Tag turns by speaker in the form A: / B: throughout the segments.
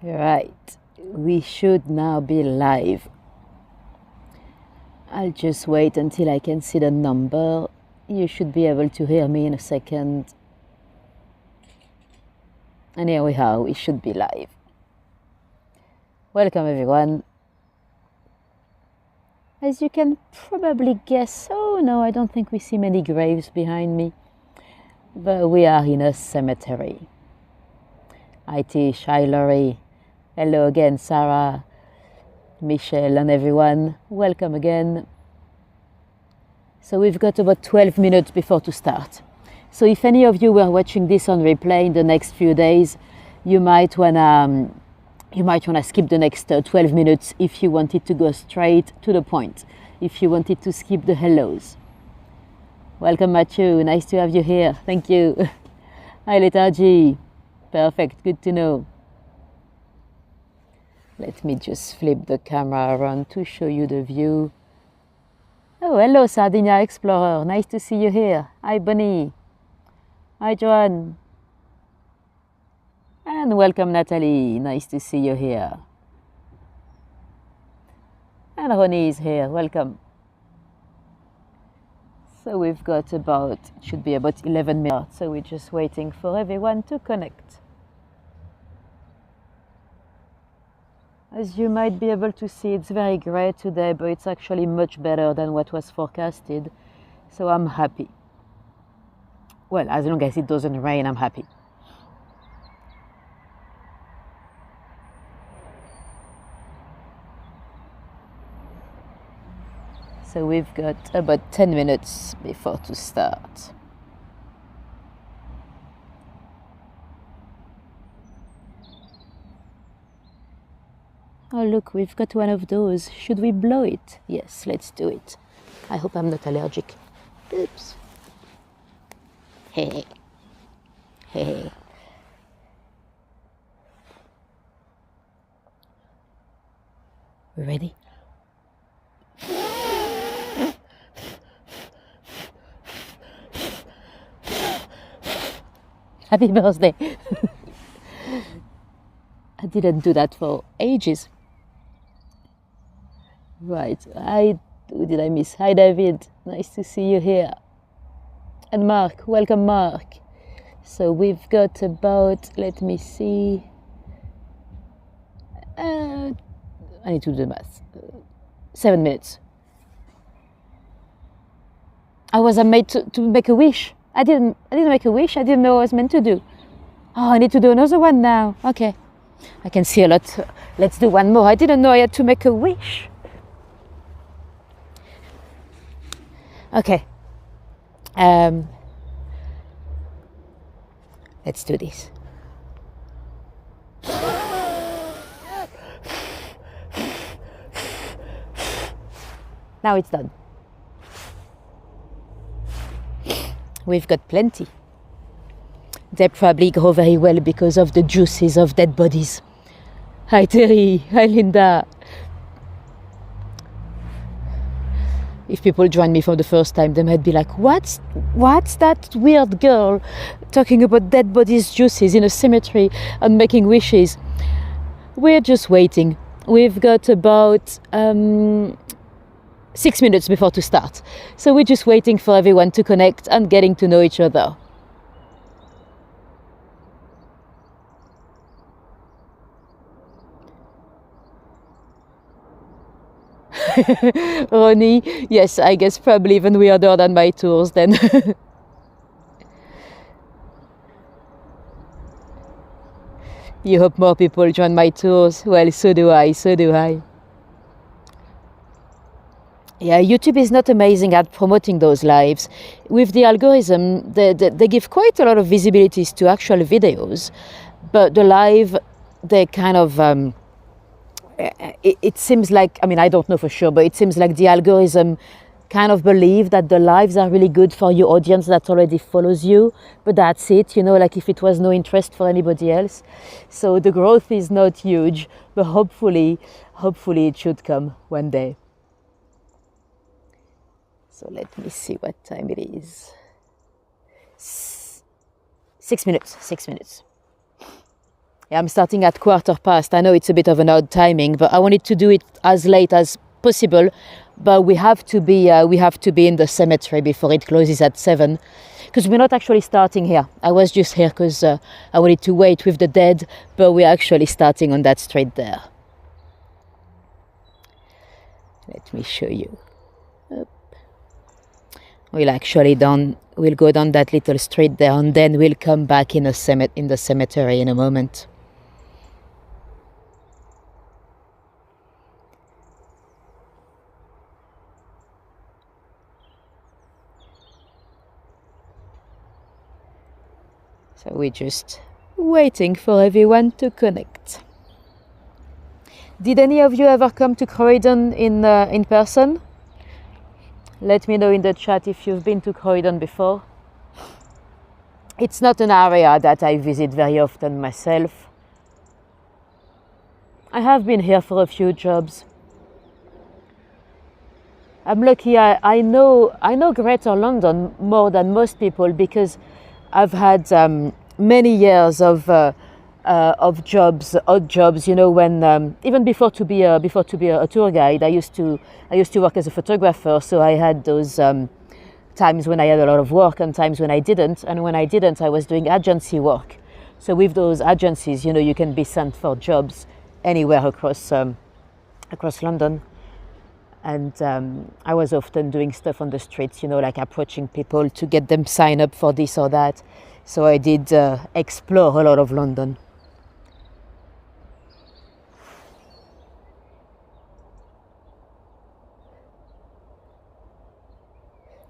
A: Right, we should now be live. I'll just wait until I can see the number. You should be able to hear me in a second. And here we are, we should be live. Welcome everyone. As you can probably guess, oh no, I don't think we see many graves behind me. But we are in a cemetery. Hi Tish, hi Laurie. Hello again, Sarah, Michelle and everyone. Welcome again. So we've got about 12 minutes before to start. So if any of you were watching this on replay in the next few days, you might wanna skip the next 12 minutes if you wanted to go straight to the point. If you wanted to skip the hellos. Welcome Matthew, nice to have you here. Thank you. Hi Lethargy. Perfect, good to know. Let me just flip the camera around to show you the view. Oh, hello Sardinia Explorer, nice to see you here. Hi Bonnie. Hi Joanne. And welcome Natalie, nice to see you here. And Ronnie is here, welcome. So we've got it should be about 11 minutes, so we're just waiting for everyone to connect. As you might be able to see, it's very grey today, but it's actually much better than what was forecasted. So I'm happy. Well, as long as it doesn't rain, I'm happy. So we've got about 10 minutes before to start. Oh look, we've got one of those. Should we blow it? Yes, let's do it. I hope I'm not allergic. Oops. Hey. Hey. We ready? Happy birthday. I didn't do that for ages. Right, who did I miss? Hi David, nice to see you here. And Mark, welcome Mark. So we've got about, let me see. I need to do the math. 7 minutes. I was made to make a wish. I didn't make a wish, I didn't know what I was meant to do. Oh, I need to do another one now. Okay. I can see a lot. Let's do one more. I didn't know I had to make a wish. Okay. Let's do this. Now it's done. We've got plenty. They probably grow very well because of the juices of dead bodies. Hi Terry, hi Linda. If people join me for the first time, they might be like, what's that weird girl talking about dead bodies juices in a cemetery and making wishes? We're just waiting. We've got about 6 minutes before to start. So we're just waiting for everyone to connect and getting to know each other. Ronnie, yes, I guess probably even weirder than my tours then. You hope more people join my tours? Well, so do I. Yeah, YouTube is not amazing at promoting those lives. With the algorithm, they give quite a lot of visibilities to actual videos, but the live, they kind of... it seems like, I mean, I don't know for sure, but it seems like the algorithm kind of believe that the lives are really good for your audience that already follows you, but that's it, you know, like if it was no interest for anybody else. So the growth is not huge, but hopefully it should come one day. So let me see what time it is. 6 minutes. Yeah, I'm starting at 1:15. I know it's a bit of an odd timing, but I wanted to do it as late as possible. But we have to be in the cemetery before it closes at 7, because we're not actually starting here. I was just here because I wanted to wait with the dead, but we're actually starting on that street there. Let me show you. We'll go down that little street there, and then we'll come back in the cemetery in a moment. So we're just waiting for everyone to connect. Did any of you ever come to Croydon in person? Let me know in the chat if you've been to Croydon before. It's not an area that I visit very often myself. I have been here for a few jobs. I'm lucky. I know Greater London more than most people, because I've had many years of jobs, odd jobs. You know, when even before to be a tour guide, I used to work as a photographer. So I had those times when I had a lot of work and times when I didn't. And when I didn't, I was doing agency work. So with those agencies, you know, you can be sent for jobs anywhere across London. And I was often doing stuff on the streets, you know, like approaching people to get them sign up for this or that. So I did explore a lot of London.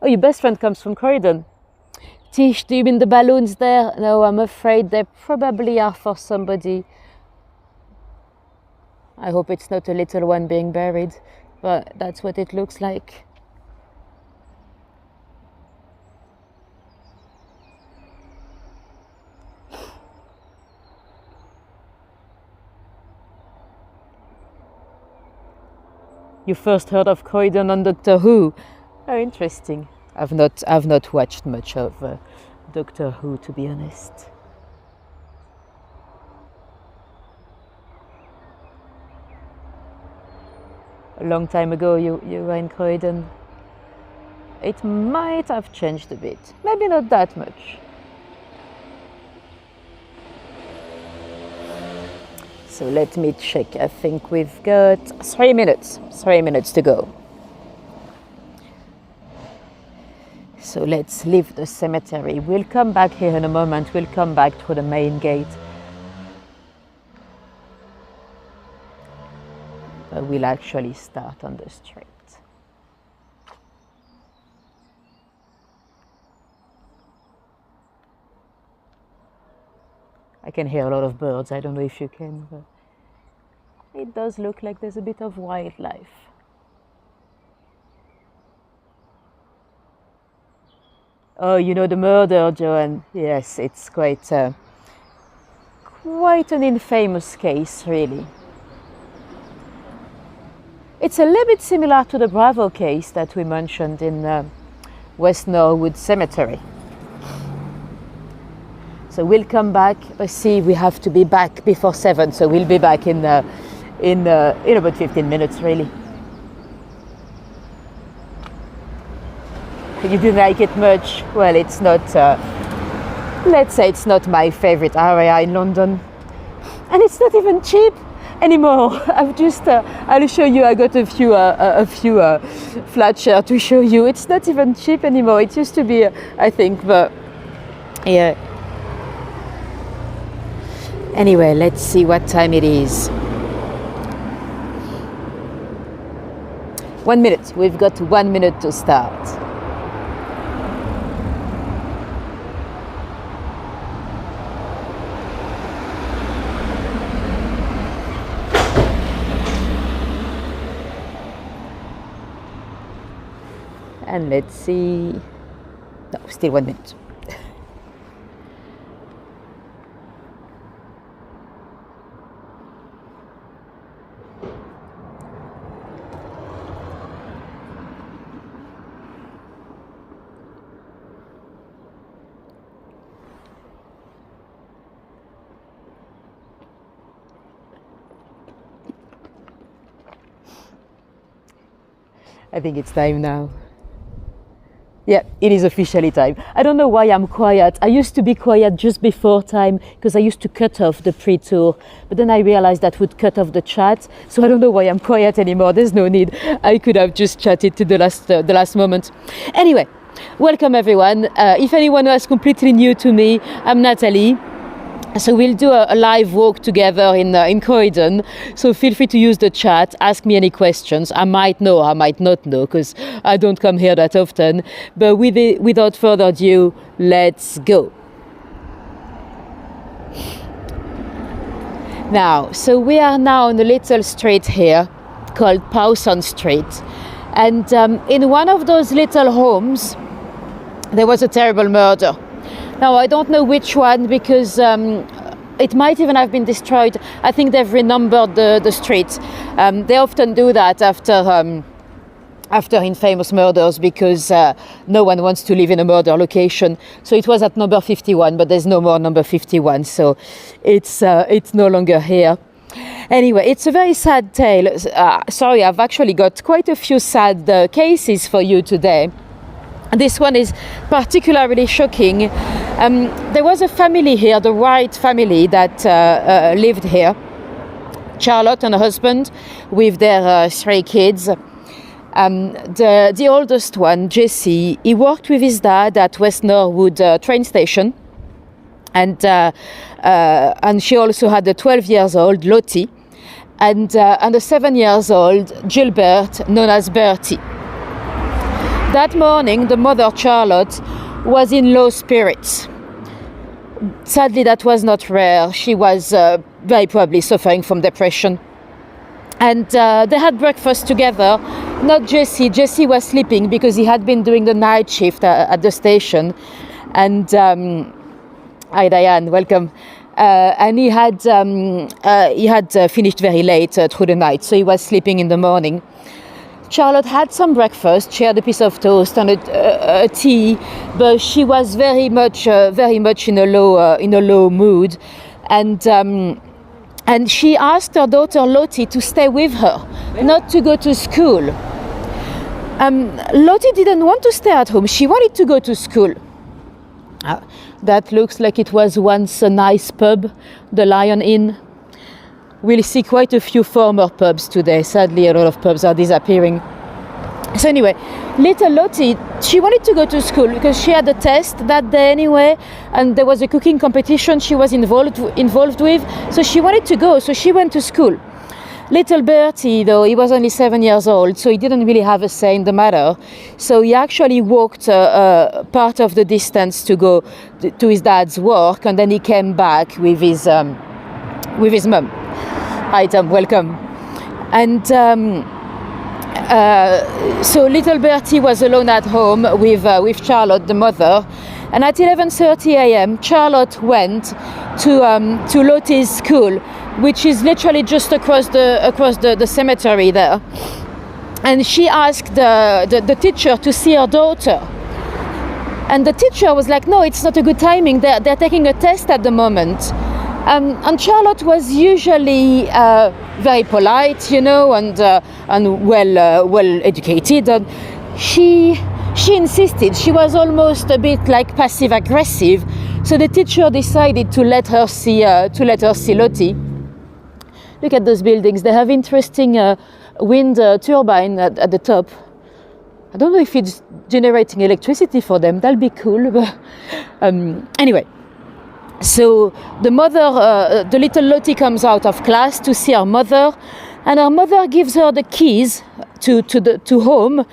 A: Oh, your best friend comes from Croydon. Tish, do you mean the balloons there? No, I'm afraid they probably are for somebody. I hope it's not a little one being buried, but that's what it looks like. You first heard of Croydon on Doctor Who? Oh, interesting. I've not watched much of Doctor Who, to be honest. A long time ago, you were in Croydon. It might have changed a bit. Maybe not that much. So let me check. I think we've got 3 minutes. 3 minutes to go. So let's leave the cemetery. We'll come back here in a moment. We'll come back through the main gate. But we'll actually start on the street. I can hear a lot of birds. I don't know if you can, but it does look like there's a bit of wildlife. Oh, you know the murder, Joanne? Yes, it's quite an infamous case, really. It's a little bit similar to the Bravo case that we mentioned in West Norwood Cemetery. So we'll come back. See, we have to be back before 7, so we'll be back in about 15 minutes, really. You didn't like it much? Well, it's not, let's say it's not my favorite area in London. And it's not even cheap anymore. I'll show you, I got a few flat share to show you. It's not even cheap anymore. It used to be, I think, but yeah. Anyway, let's see what time it is. 1 minute. We've got 1 minute to start. And let's see. No, still 1 minute. I think it's time now. Yeah, it is officially time. I don't know why I'm quiet. I used to be quiet just before time because I used to cut off the pre-tour, but then I realized that would cut off the chat. So I don't know why I'm quiet anymore. There's no need. I could have just chatted to the last moment. Anyway, welcome everyone. If anyone is completely new to me, I'm Natalie. So we'll do a live walk together in Croydon. So feel free to use the chat, ask me any questions. I might know, I might not know, because I don't come here that often. But without further ado, let's go. Now, so we are now on a little street here called Pawson Street. And in one of those little homes, there was a terrible murder. Now, I don't know which one because it might even have been destroyed. I think they've renumbered the streets. They often do that after infamous murders because no one wants to live in a murder location. So it was at number 51, but there's no more number 51. So it's no longer here. Anyway, it's a very sad tale. Sorry, I've actually got quite a few sad cases for you today. This one is particularly shocking. There was a family here, the Wright family, that lived here. Charlotte and her husband with their 3 kids. The oldest one, Jesse, he worked with his dad at West Norwood train station. And she also had a 12-year-old, Lottie, and a 7-year-old, Gilbert, known as Bertie. That morning, the mother, Charlotte, was in low spirits. Sadly, that was not rare. She was very probably suffering from depression. And they had breakfast together. Not Jesse. Jesse was sleeping because he had been doing the night shift at the station. And hi, Diane, welcome. And he had finished very late through the night, so he was sleeping in the morning. Charlotte had some breakfast. She had a piece of toast and a tea, but she was very much in a low mood, and she asked her daughter Lottie to stay with her, not to go to school. Lottie didn't want to stay at home. She wanted to go to school. That looks like it was once a nice pub, the Lion Inn. We'll see quite a few former pubs today. Sadly, a lot of pubs are disappearing. So anyway, little Lottie, she wanted to go to school because she had a test that day anyway, and there was a cooking competition she was involved with. So she wanted to go, so she went to school. Little Bertie, though, he was only 7 years old, so he didn't really have a say in the matter. So he actually walked part of the distance to go to his dad's work, and then he came back with his mum. Hi Tom, welcome. And so little Bertie was alone at home with Charlotte, the mother. And at 11:30 a.m., Charlotte went to Lottie's school, which is literally just across the cemetery there. And she asked the teacher to see her daughter. And the teacher was like, "No, it's not a good timing. They're taking a test at the moment." And Charlotte was usually very polite, you know, and well educated. And she insisted. She was almost a bit like passive aggressive. So the teacher decided to let her see Lottie. Look at those buildings. They have interesting wind turbine at the top. I don't know if it's generating electricity for them. That'll be cool. But anyway. So the mother, the little Lottie comes out of class to see her mother, and her mother gives her the keys to home,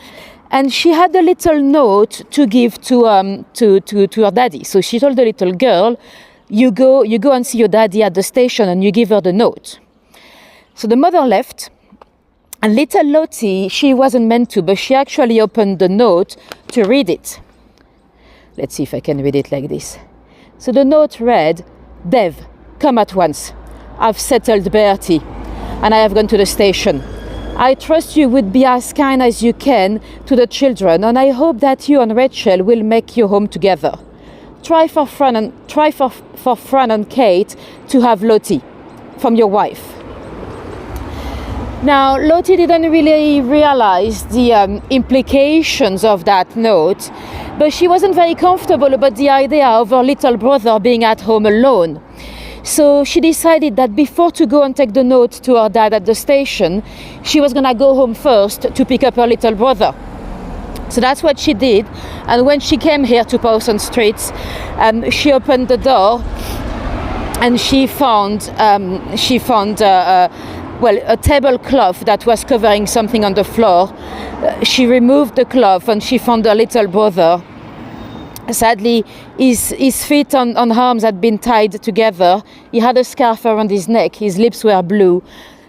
A: and she had a little note to give to her daddy. So she told the little girl, "You go and see your daddy at the station, and you give her the note." So the mother left, and little Lottie, she wasn't meant to, but she actually opened the note to read it. Let's see if I can read it like this. So the note read, "Dev, come at once. I've settled Bertie, and I have gone to the station. I trust you would be as kind as you can to the children, and I hope that you and Rachel will make your home together. Try for Fran and Kate to have Lottie, from your wife." Now, Lottie didn't really realize the implications of that note, but she wasn't very comfortable about the idea of her little brother being at home alone. So she decided that before to go and take the note to her dad at the station, she was gonna go home first to pick up her little brother. So that's what she did. And when she came here to Parsons Street, she opened the door and she found a tablecloth that was covering something on the floor. She removed the cloth and she found her little brother. Sadly, his feet and arms had been tied together. He had a scarf around his neck. His lips were blue.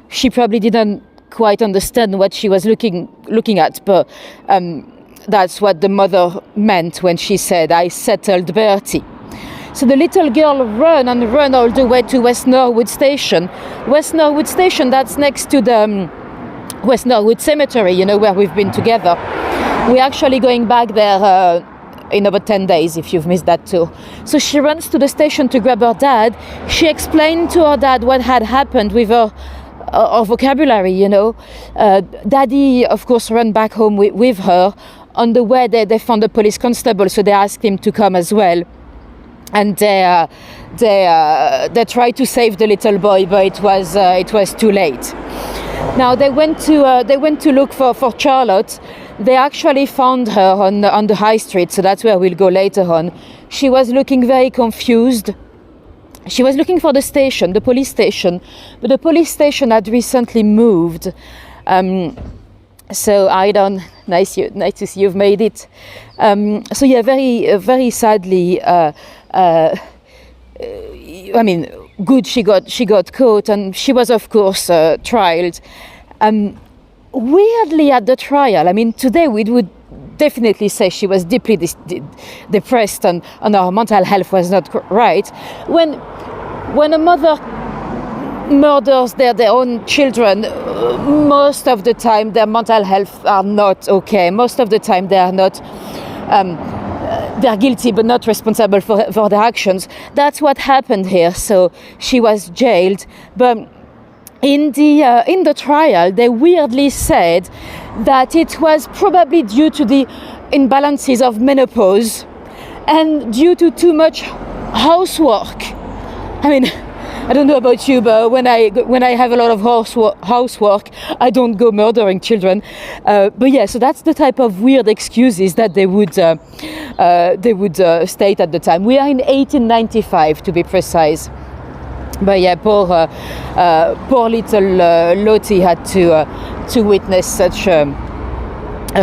A: She probably didn't quite understand what she was looking at, but that's what the mother meant when she said, "I settled Bertie." So the little girl ran all the way to West Norwood Station. West Norwood Station, that's next to the West Norwood Cemetery, you know, where we've been together. We're actually going back there in about 10 days, if you've missed that too. So she runs to the station to grab her dad. She explained to her dad what had happened with her vocabulary, you know. Daddy, of course, ran back home with her. On the way, they found a police constable, so they asked him to come as well. And they tried to save the little boy, but it was too late. Now they went to look for Charlotte. They actually found her on the high street, so that's where we'll go later on. She was looking very confused. She was looking for the station, the police station, but the police station had recently moved. So nice to see you've made it. So yeah, very sadly. I mean, good she got caught, and she was of course trialed. Weirdly, at the trial, I mean, today we would definitely say she was deeply depressed and her mental health was not right. When a mother murders their own children, most of the time their mental health are not okay. Most of the time they are not. They're guilty but not responsible for their actions. That's what happened here. So she was jailed. But in the trial, they weirdly said that it was probably due to the imbalances of menopause and due to too much housework. I mean, I don't know about you, but when I have a lot of housework, I don't go murdering children. But yeah, so that's the type of weird excuses that they would state at the time. We are in 1895, to be precise. But yeah, poor little Lottie had to witness such a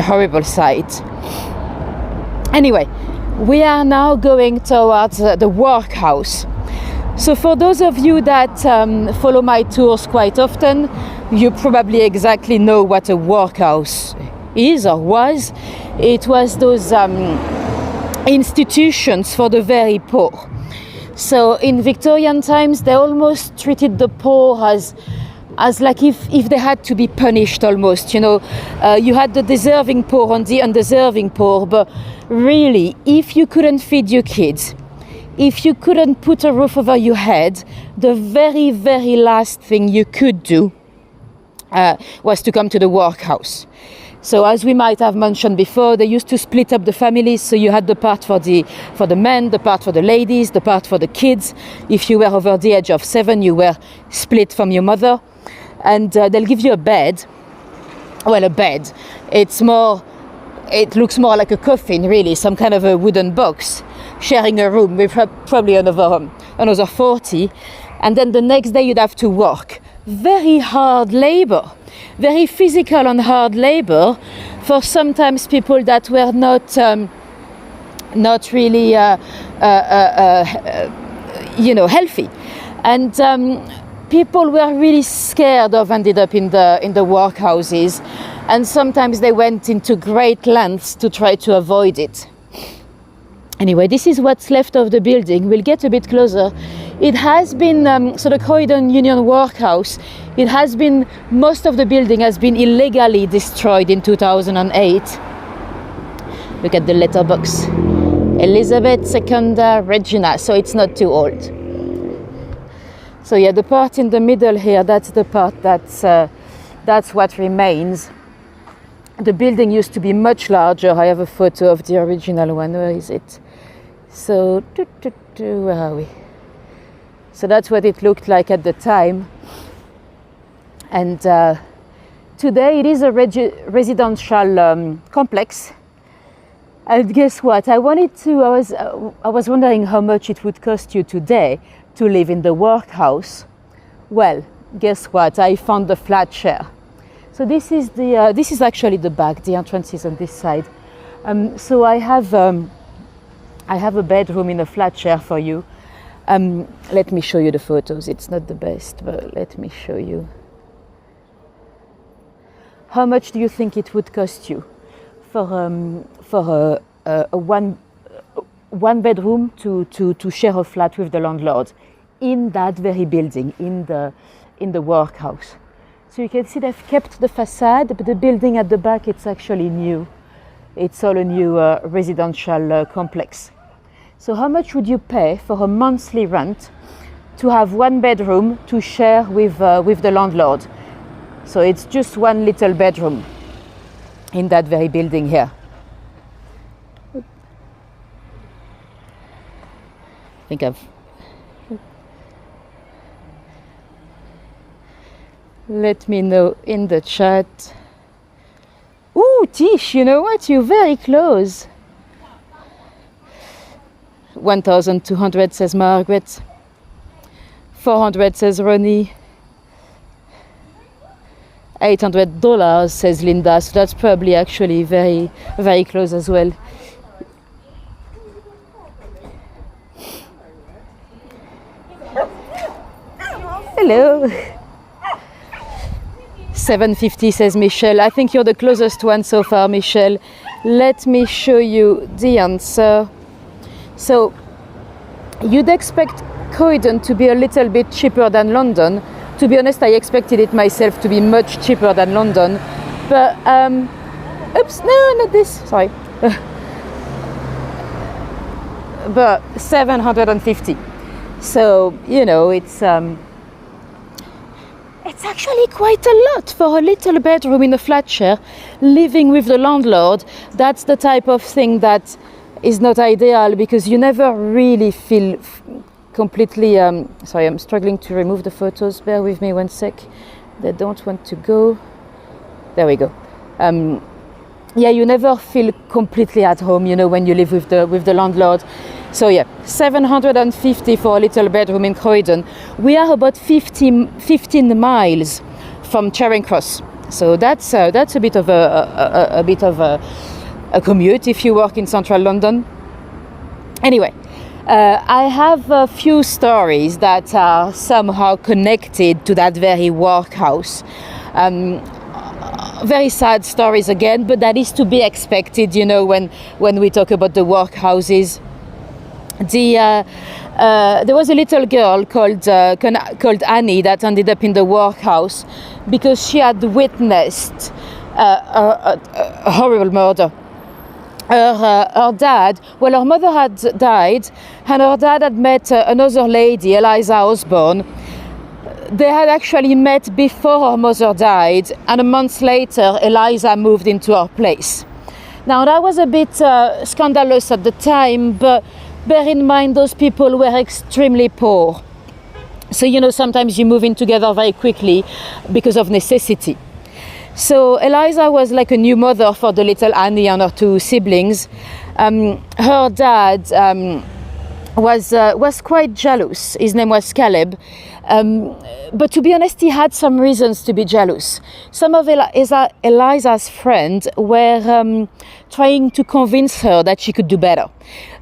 A: horrible sight. Anyway, we are now going towards the Workhouse. So for those of you that follow my tours quite often, you probably exactly know what a workhouse is or was. It was those institutions for the very poor. So in Victorian times, they almost treated the poor as like if they had to be punished almost, you know. You had the deserving poor and the undeserving poor, but really, if you couldn't feed your kids, if you couldn't put a roof over your head, the very, very last thing you could do was to come to the workhouse. So as we might have mentioned before, they used to split up the families. So you had the part for the men, the part for the ladies, the part for the kids. If you were over the age of 7, you were split from your mother. And they'll give you a bed. Well, a bed. It looks more like a coffin, really, some kind of a wooden box, sharing a room with probably another 40. And then the next day you'd have to work. Very hard labor, very physical and hard labor for sometimes people that were not really, healthy. And people were really scared of ended up in the workhouses. And sometimes they went into great lengths to try to avoid it. Anyway, this is what's left of the building. We'll get a bit closer. It has been, so the Croydon Union Workhouse, most of the building has been illegally destroyed in 2008. Look at the letterbox. Elizabeth Secunda Regina, so it's not too old. So yeah, the part in the middle here, that's the part that's That's what remains. The building used to be much larger. I have a photo of the original one. Where is it? So, where are we? So that's what it looked like at the time. And today it is a residential complex. And guess what? I was wondering how much it would cost you today to live in the Workhouse. Well, guess what? I found the flat share. So this is actually the back. The entrance is on this side. So I have a bedroom in a flat share for you. Let me show you the photos. It's not the best, but let me show you. How much do you think it would cost you for a one bedroom to share a flat with the landlord in that very building, in the Workhouse? So you can see they've kept the facade, but the building at the back, it's actually new. It's all a new residential complex. So how much would you pay for a monthly rent to have one bedroom to share with the landlord? So it's just one little bedroom in that very building here. I think let me know in the chat. Ooh, Tish, you know what? You're very close. 1,200 says Margaret. 400 says Ronnie. $800 says Linda. So that's probably actually very, very close as well. Hello. 750 says Michelle. I think you're the closest one so far, Michelle. Let me show you the answer. So you'd expect Croydon to be a little bit cheaper than London. To be honest, I expected it myself to be much cheaper than London. But, oops, no, not this, sorry. But 750. So, you know, it's actually quite a lot for a little bedroom in a flat share, living with the landlord. That's the type of thing that is not ideal, because you never really feel completely, sorry, I'm struggling to remove the photos, bear with me one sec, they don't want to go, there we go. Yeah, you never feel completely at home, you know, when you live with the landlord. So yeah, 750 for a little bedroom in Croydon. We are about 15 miles from Charing Cross, so that's a bit of a commute if you work in central London. Anyway, I have a few stories that are somehow connected to that very Workhouse. Very sad stories again, but that is to be expected, you know, when we talk about the workhouses. There was a little girl called Annie that ended up in the Workhouse because she had witnessed a horrible murder. Her dad, well, her mother had died, and her dad had met another lady, Eliza Osborne. They had actually met before her mother died, and a month later, Eliza moved into her place. Now, that was a bit scandalous at the time, but bear in mind those people were extremely poor. So, you know, sometimes you move in together very quickly because of necessity. So Eliza was like a new mother for the little Annie and her two siblings. Her dad was quite jealous. His name was Caleb. But to be honest, he had some reasons to be jealous. Some of Eliza's friends were trying to convince her that she could do better,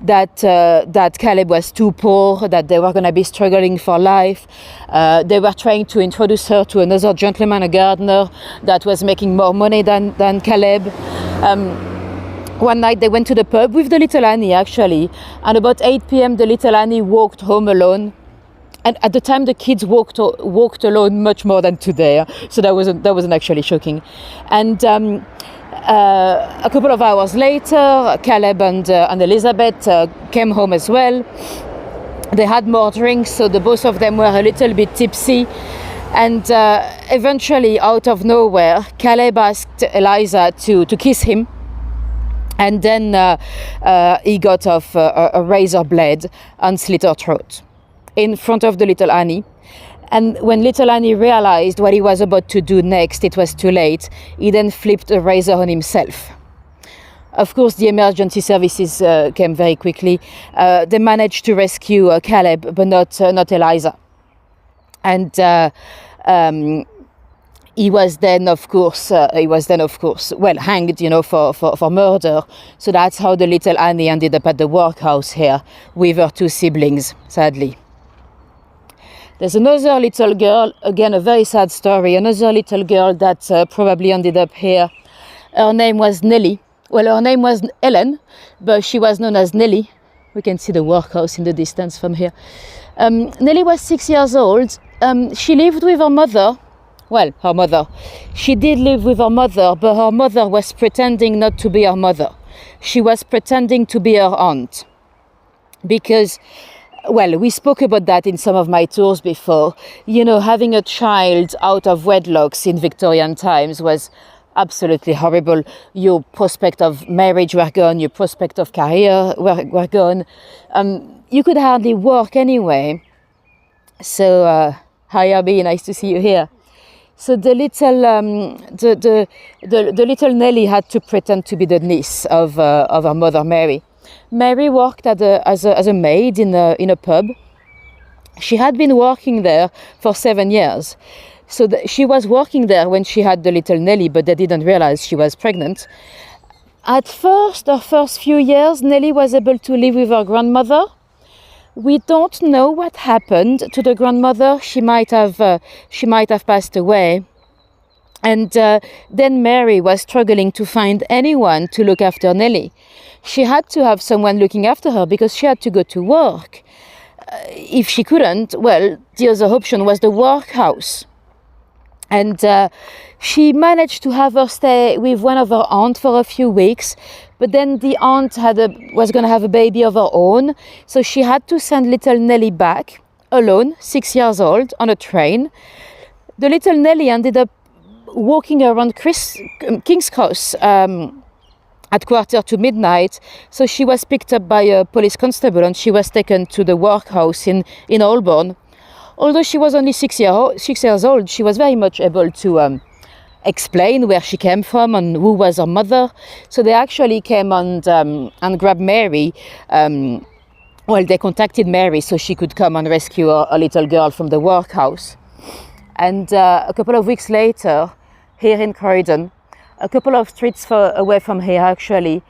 A: that Caleb was too poor, that they were going to be struggling for life. They were trying to introduce her to another gentleman, a gardener, that was making more money than Caleb. One night they went to the pub with the little Annie, actually, and about 8 p.m. the little Annie walked home alone. And at the time, the kids walked alone much more than today, so that wasn't actually shocking. And a couple of hours later, Caleb and Elizabeth came home as well. They had more drinks, so the both of them were a little bit tipsy. And eventually, out of nowhere, Caleb asked Eliza to kiss him. And then he got off a razor blade and slit her throat in front of the little Annie. And when little Annie realized what he was about to do next, it was too late. He then flipped a razor on himself. Of course, the emergency services came very quickly. They managed to rescue Caleb, but not Eliza. And he was then, of course, well, hanged, for murder. So that's how the little Annie ended up at the workhouse here with her two siblings, sadly. There's another little girl, again, a very sad story, another little girl that probably ended up here. Her name was Nellie. Well, her name was Ellen, but she was known as Nellie. We can see the workhouse in the distance from here. Nellie was 6 years old. She lived with her mother. Well, her mother. She did live with her mother, but her mother was pretending not to be her mother. She was pretending to be her aunt. Because, well, we spoke about that in some of my tours before. Having a child out of wedlocks in Victorian times was absolutely horrible. Your prospect of marriage were gone, your prospect of career were gone. You could hardly work anyway. So, hi Abby, nice to see you here. So the little the little Nellie had to pretend to be the niece of her mother Mary. Mary worked as a maid in a pub. She had been working there for 7 years. So she was working there when she had the little Nellie, but they didn't realize she was pregnant. At first, her first few years, Nellie was able to live with her grandmother. We don't know what happened to the grandmother. She might have passed away. And then Mary was struggling to find anyone to look after Nellie. She had to have someone looking after her because she had to go to work. If she couldn't, well, the other option was the workhouse. And she managed to have her stay with one of her aunts for a few weeks. But then the aunt was going to have a baby of her own. So she had to send little Nellie back, alone, 6 years old, on a train. The little Nellie ended up walking around King's Cross at 1:45. So she was picked up by a police constable and she was taken to the workhouse in Holborn. Although she was only 6 years old, she was very much able to explain where she came from and who was her mother. So they actually came and grabbed Mary. They contacted Mary so she could come and rescue a little girl from the workhouse. And a couple of weeks later, here in Croydon, a couple of streets away from here actually,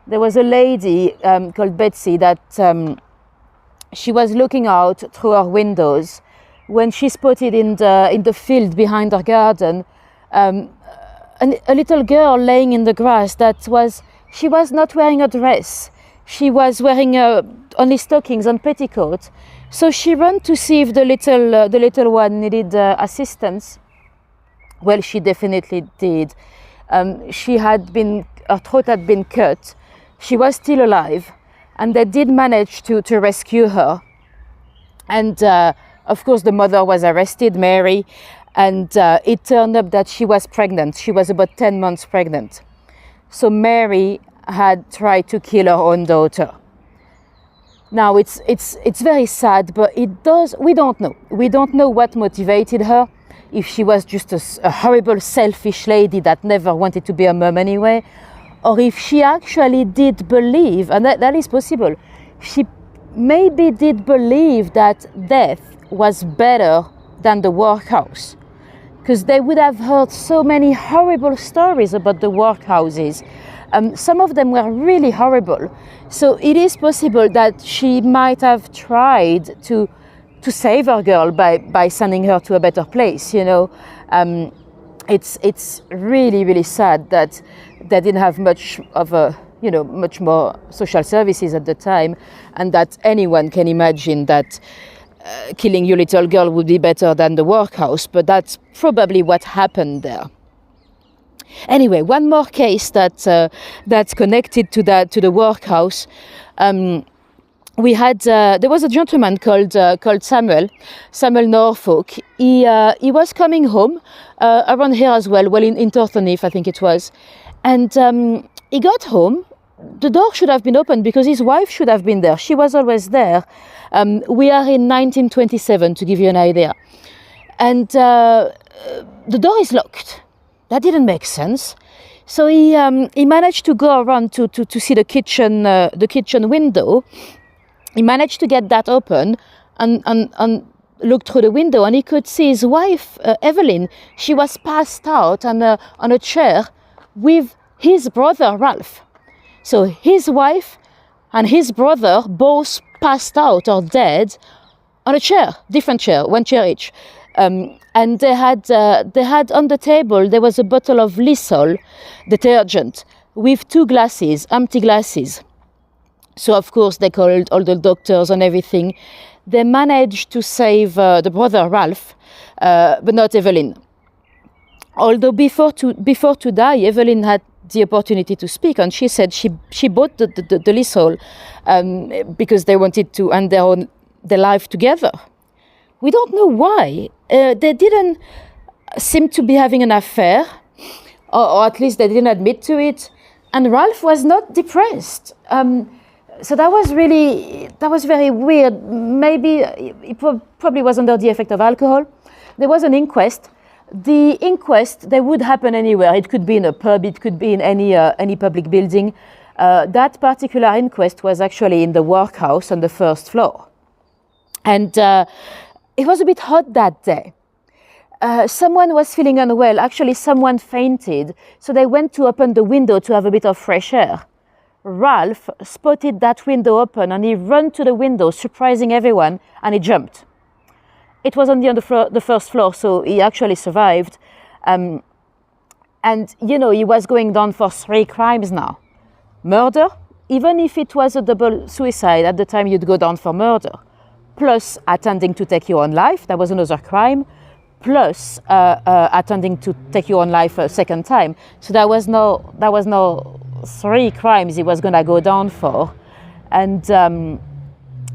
A: there was a lady called Betsy that she was looking out through her windows when she spotted in the field behind her garden a little girl laying in the grass she was not wearing a dress. She was wearing only stockings and petticoat. So she ran to see if the little one needed assistance. Well, she definitely did. Her throat had been cut. She was still alive, and they did manage to rescue her. And of course, the mother was arrested, Mary, and it turned up that she was pregnant. She was about 10 months pregnant. So Mary had tried to kill her own daughter. Now it's very sad, but we don't know. We don't know what motivated her. If she was just a horrible, selfish lady that never wanted to be a mom anyway, or if she actually did believe, and that is possible, she maybe did believe that death was better than the workhouse, because they would have heard so many horrible stories about the workhouses. Some of them were really horrible. So it is possible that she might have tried to save her girl by sending her to a better place. It's really, really sad that they didn't have much more social services at the time, and that anyone can imagine that killing your little girl would be better than the workhouse, but that's probably what happened there. Anyway, one more case that's connected to the workhouse. we had there was a gentleman called Samuel Norfolk. He was coming home around here as well, in Torthorneath, I think it was, and he got home. The door should have been open because his wife should have been there. She was always there. We are in 1927, to give you an idea, and the door is locked. That didn't make sense. So he managed to go around to see the kitchen window. He managed to get that open and look through the window, and he could see his wife, Evelyn. She was passed out on a chair with his brother, Ralph. So his wife and his brother both passed out or dead on a chair, different chair, one chair each. And they had on the table, there was a bottle of Lysol detergent with 2 glasses, empty glasses. So, of course, they called all the doctors and everything. They managed to save the brother, Ralph, but not Evelyn. Although before to die, Evelyn had the opportunity to speak, and she said she bought the Lysol because they wanted to end their life together. We don't know why. They didn't seem to be having an affair, or at least they didn't admit to it. And Ralph was not depressed. So that was very weird. Maybe he probably was under the effect of alcohol. There was an inquest. The inquest, they would happen anywhere. It could be in a pub, it could be in any public building. That particular inquest was actually in the Workhouse on the 1st floor. And it was a bit hot that day. Someone was feeling unwell. Actually, someone fainted. So they went to open the window to have a bit of fresh air. Ralph spotted that window open and he ran to the window, surprising everyone, and he jumped. It was only on the 1st floor, so he actually survived. And, he was going down for 3 crimes now. Murder, even if it was a double suicide, at the time you'd go down for murder. Plus attempting to take your own life, that was another crime. Plus attempting to take your own life a second time. So there was no 3 crimes he was gonna go down for. And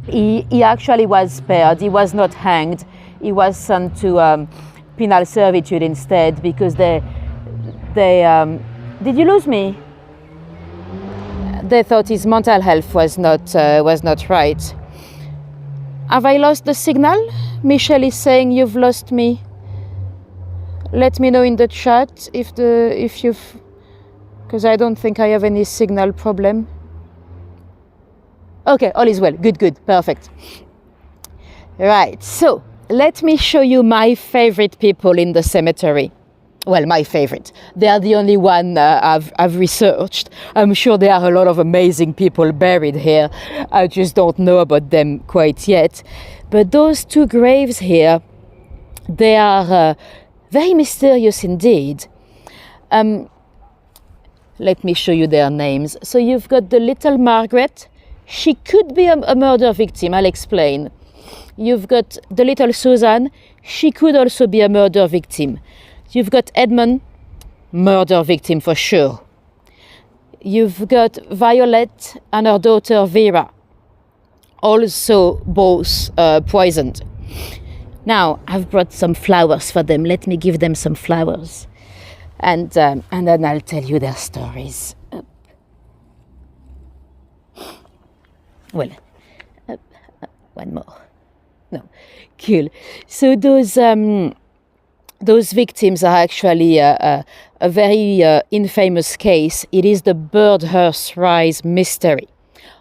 A: he actually was spared. He was not hanged. He was sent to penal servitude instead because they did you lose me? They thought his mental health was not right. Have I lost the signal? Michelle is saying you've lost me. Let me know in the chat if you've, because I don't think I have any signal problem. Okay, all is well. Good, perfect. Right, so let me show you my favorite people in the cemetery. Well, my favorite. They are the only one I've researched. I'm sure there are a lot of amazing people buried here. I just don't know about them quite yet. But those 2 graves here, they are very mysterious indeed. Let me show you their names. So you've got the little Margaret. She could be a murder victim, I'll explain. You've got the little Susan. She could also be a murder victim. You've got Edmund, murder victim for sure. You've got Violet and her daughter Vera, also both poisoned. Now, I've brought some flowers for them. Let me give them some flowers. And then I'll tell you their stories. Well, one more. No, cool. So those victims are actually a very infamous case. It is the Birdhurst Rise mystery,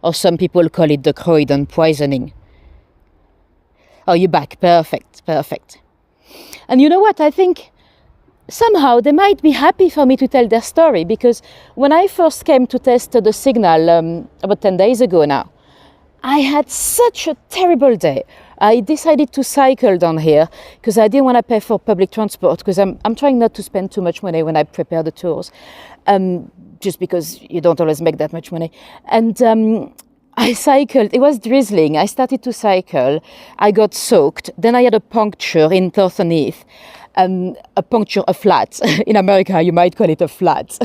A: or some people call it the Croydon poisoning. Oh, you're back. Perfect. And you know what? I think somehow they might be happy for me to tell their story, because when I first came to test the signal about 10 days ago now, I had such a terrible day. I decided to cycle down here because I didn't want to pay for public transport, because I'm trying not to spend too much money when I prepare the tours, just because you don't always make that much money. And I cycled. It was drizzling. I started to cycle. I got soaked. Then I had a puncture in Torthorneath. a puncture, a flat. In America, you might call it a flat.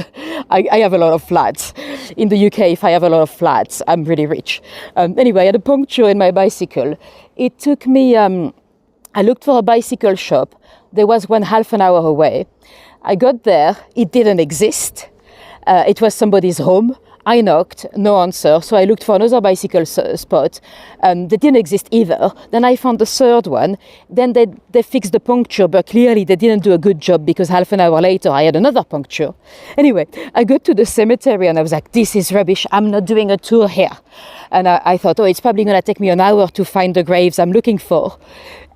A: I have a lot of flats. In the UK, if I have a lot of flats, I'm really rich. Anyway, I had a puncture in my bicycle. It took me, I looked for a bicycle shop. There was one half an hour away. I got there, it didn't exist. It was somebody's home. I knocked, no answer, so I looked for another bicycle spot. They didn't exist either. Then I found the third one. Then they fixed the puncture, but clearly they didn't do a good job because half an hour later I had another puncture. Anyway, I got to the cemetery and I was like, this is rubbish, I'm not doing a tour here. And I thought, oh, it's probably gonna take me an hour to find the graves I'm looking for.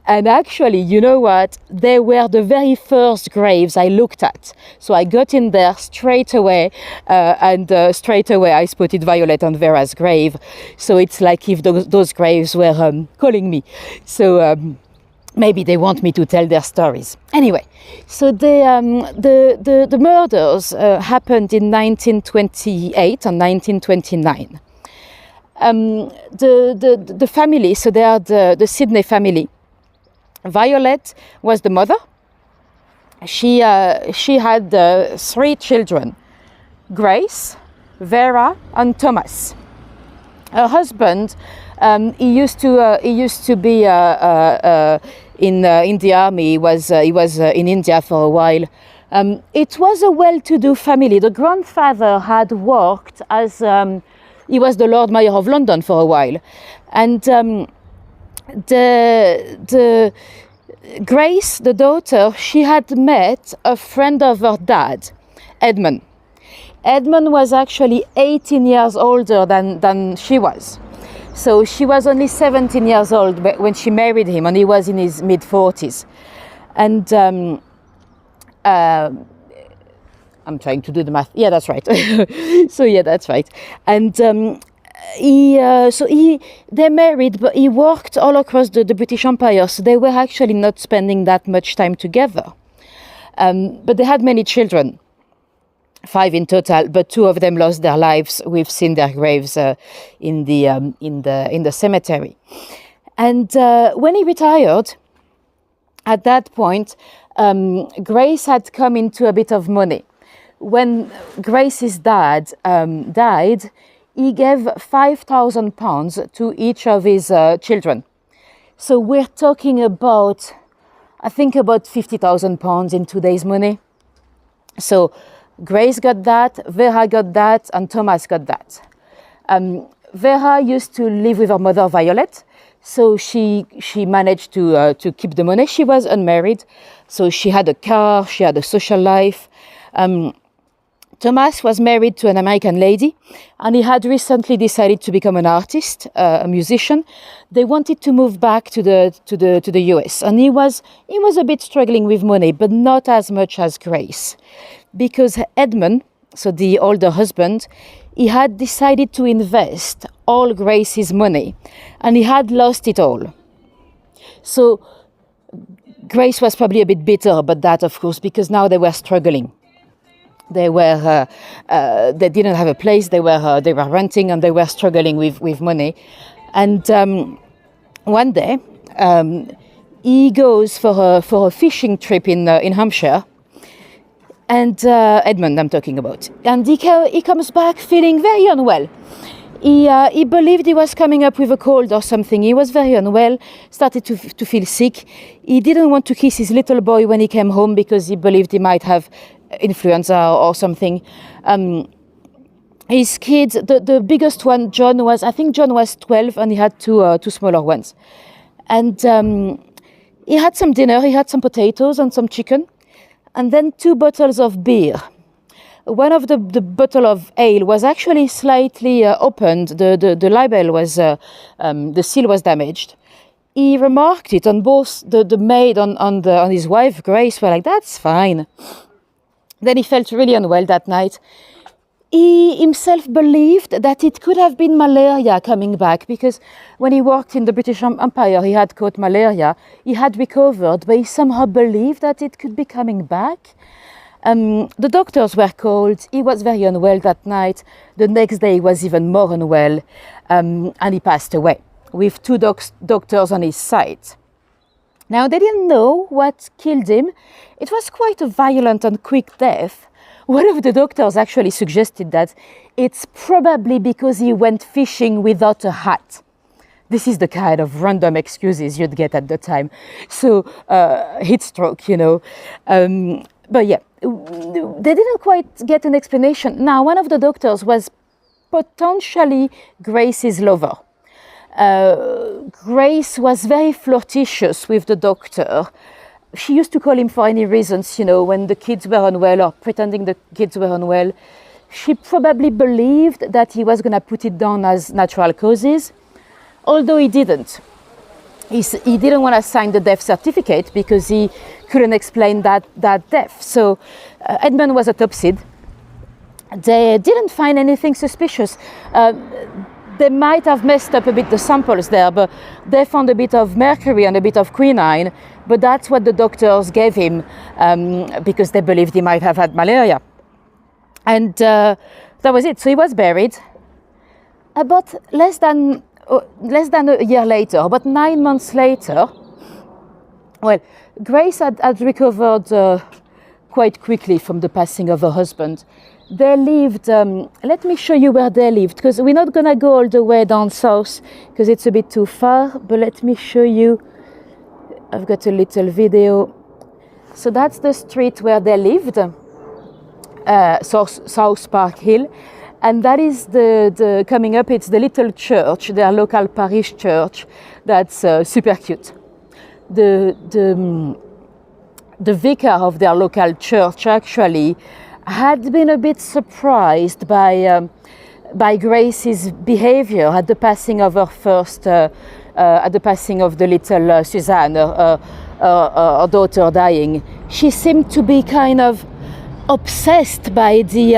A: And actually, you know what? They were the very first graves I looked at. So I got in there straight away, and straight away I spotted Violet on Vera's grave. So it's like if those graves were calling me. So maybe they want me to tell their stories. Anyway, so the murders happened in 1928 and 1929. The family, so they are the Sydney family. Violet was the mother. She had 3 children, Grace, Vera, and Thomas. Her husband, he used to be in the army. He was in India for a while. It was a well-to-do family. The grandfather had worked as he was the Lord Mayor of London for a while, and the Grace, the daughter, she had met a friend of her dad, Edmund. Edmund was actually 18 years older than she was. So she was only 17 years old when she married him, and he was in his mid-40s. And I'm trying to do the math. Yeah, that's right. So yeah, that's right. And they married, but he worked all across the British Empire, so they were actually not spending that much time together. But they had many children, 5 in total, but 2 of them lost their lives. We've seen their graves in the cemetery. And when he retired, at that point, Grace had come into a bit of money. When Grace's dad died, he gave £5,000 to each of his children. So we're talking about, I think, about £50,000 in today's money. So Grace got that, Vera got that, and Thomas got that. Vera used to live with her mother, Violet, so she managed to keep the money. She was unmarried, so she had a car, she had a social life. Thomas was married to an American lady, and he had recently decided to become an artist, a musician. They wanted to move back to the US, and he was a bit struggling with money, but not as much as Grace, because Edmund, so the older husband, he had decided to invest all Grace's money, and he had lost it all. So Grace was probably a bit bitter about that, of course, because now they were struggling. They didn't have a place. They were renting, and they were struggling with money. And one day, he goes for a fishing trip in Hampshire. And Edmund, I'm talking about. And he comes back feeling very unwell. He believed he was coming up with a cold or something. He was very unwell, started to feel sick. He didn't want to kiss his little boy when he came home because he believed he might have influenza or something. His kids, the biggest one, John was 12, and he had two smaller ones. And he had some dinner, he had some potatoes and some chicken, and then 2 bottles of beer. One of the bottle of ale was actually slightly opened. The label was, the seal was damaged. He remarked it, and both the maid on his wife, Grace, were like, that's fine. Then he felt really unwell that night. He himself believed that it could have been malaria coming back, because when he worked in the British Empire, he had caught malaria. He had recovered, but he somehow believed that it could be coming back. The doctors were called. He was very unwell that night. The next day he was even more unwell, and he passed away with 2 doctors on his side. Now, they didn't know what killed him. It was quite a violent and quick death. One of the doctors actually suggested that it's probably because he went fishing without a hat. This is the kind of random excuses you'd get at the time. So, heat stroke, you know. But yeah, they didn't quite get an explanation. Now, one of the doctors was potentially Grace's lover. Grace was very flirtatious with the doctor. She used to call him for any reasons, you know, when the kids were unwell or pretending the kids were unwell. She probably believed that he was going to put it down as natural causes, although he didn't. He didn't want to sign the death certificate because he couldn't explain that death. So Edmund was autopsied. They didn't find anything suspicious. They might have messed up a bit the samples there, but they found a bit of mercury and a bit of quinine, but that's what the doctors gave him because they believed he might have had malaria. And that was it. So he was buried. About less than a year later, about 9 months later, well, Grace had recovered quite quickly from the passing of her husband. They lived, let me show you where they lived, because we're not going to go all the way down south, because it's a bit too far, but let me show you. I've got a little video. So that's the street where they lived, South Park Hill, and that is the coming up, it's the little church, their local parish church, that's super cute. The vicar of their local church actually had been a bit surprised by Grace's behavior at the passing of her at the passing of the little Suzanne, her daughter dying. She seemed to be kind of obsessed by the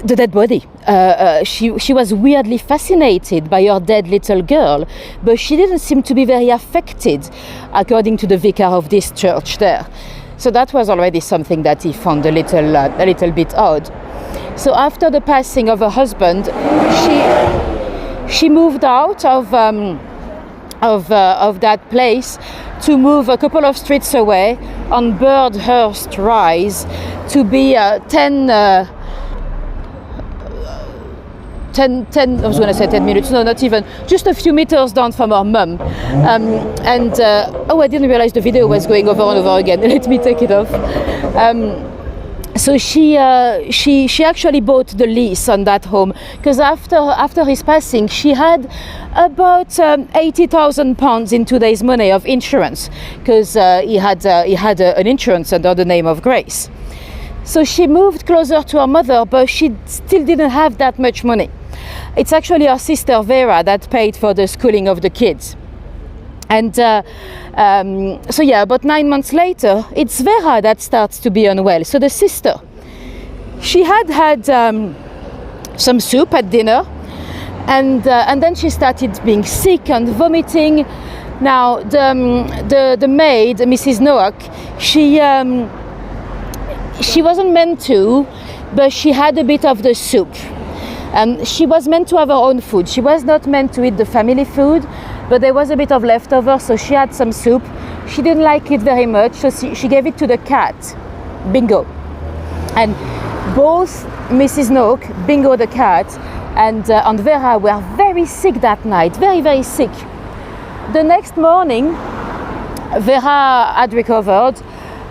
A: dead body. She was weirdly fascinated by her dead little girl, but she didn't seem to be very affected, according to the vicar of this church there. So that was already something that he found a little bit odd. So after the passing of her husband, she moved out of that place to move a couple of streets away on Birdhurst Rise to be 10 I was going to say 10 minutes, no, not even, just a few meters down from her mum. Oh, I didn't realize the video was going over and over again. Let me take it off. So she actually bought the lease on that home, because after his passing, she had about £80,000 in today's money of insurance, because he had an insurance under the name of Grace. So she moved closer to her mother, but she still didn't have that much money. It's actually her sister Vera that paid for the schooling of the kids. And so yeah, about 9 months later, it's Vera that starts to be unwell. So the sister, she had some soup at dinner, and then she started being sick and vomiting. Now the maid, Mrs. Noack, she wasn't meant to, but she had a bit of the soup. She was meant to have her own food. She was not meant to eat the family food, but there was a bit of leftover, so she had some soup. She didn't like it very much, so she gave it to the cat, Bingo. And both Mrs. Noack, Bingo the cat, and Vera were very sick that night, very, very sick. The next morning, Vera had recovered,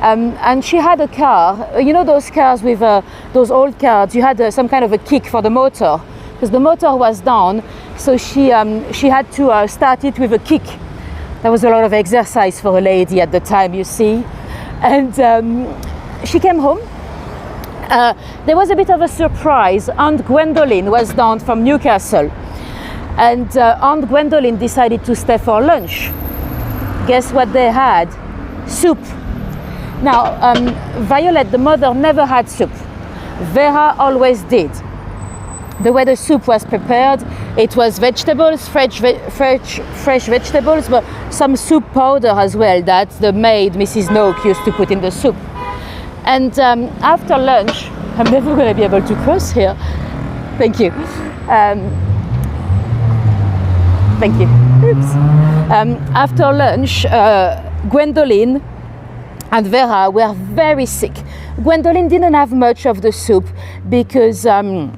A: and she had a car. You know those cars with those old cars, you had some kind of a kick for the motor, because the motor was down, so she had to start it with a kick. That was a lot of exercise for a lady at the time, you see. And she came home. There was a bit of a surprise. Aunt Gwendoline was down from Newcastle, and Aunt Gwendoline decided to stay for lunch. Guess what they had? Soup. Now, Violet, the mother, never had soup. Vera always did. The way the soup was prepared, it was vegetables, fresh vegetables, but some soup powder as well that the maid, Mrs. Noack, used to put in the soup. And after lunch, I'm never going to be able to cross here. Thank you. Thank you. Oops. After lunch, Gwendoline and Vera were very sick. Gwendoline didn't have much of the soup because you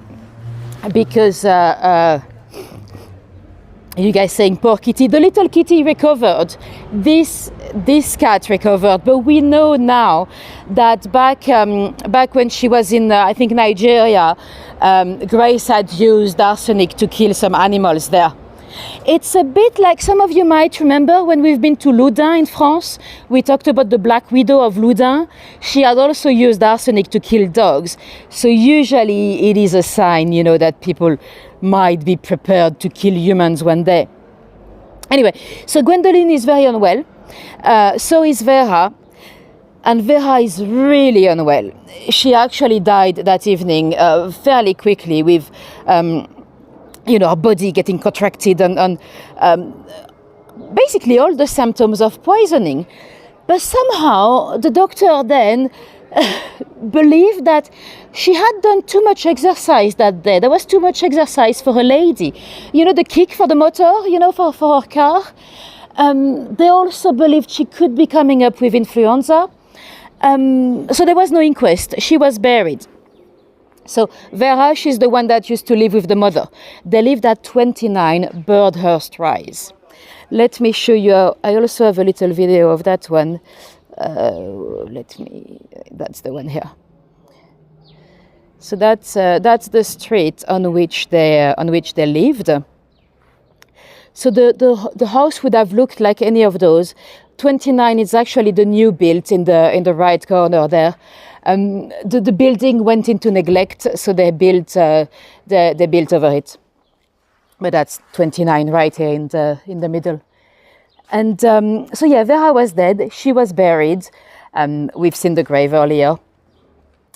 A: guys saying poor kitty. The little kitty recovered. This cat recovered, but we know now that back when she was in I think Nigeria, Grace had used arsenic to kill some animals there. It's a bit like some of you might remember when we've been to Loudun in France. We talked about the Black Widow of Loudun. She had also used arsenic to kill dogs. So usually it is a sign, you know, that people might be prepared to kill humans one day. Anyway, so Gwendoline is very unwell. So is Vera. And Vera is really unwell. She actually died that evening fairly quickly with her body getting contracted and basically all the symptoms of poisoning. But somehow the doctor then believed that she had done too much exercise that day. There was too much exercise for a lady. You know, the kick for the motor, for her car. They also believed she could be coming up with influenza. So there was no inquest. She was buried. So Vera, she's the one that used to live with the mother. They lived at 29 Birdhurst Rise. Let me show you. I also have a little video of that one. That's the one here. So that's the street on which they lived. So the house would have looked like any of those. 29 is actually the new build in the right corner there. The building went into neglect, so they built over it. But that's 29 right here in the middle. And so yeah, Vera was dead. She was buried. We've seen the grave earlier.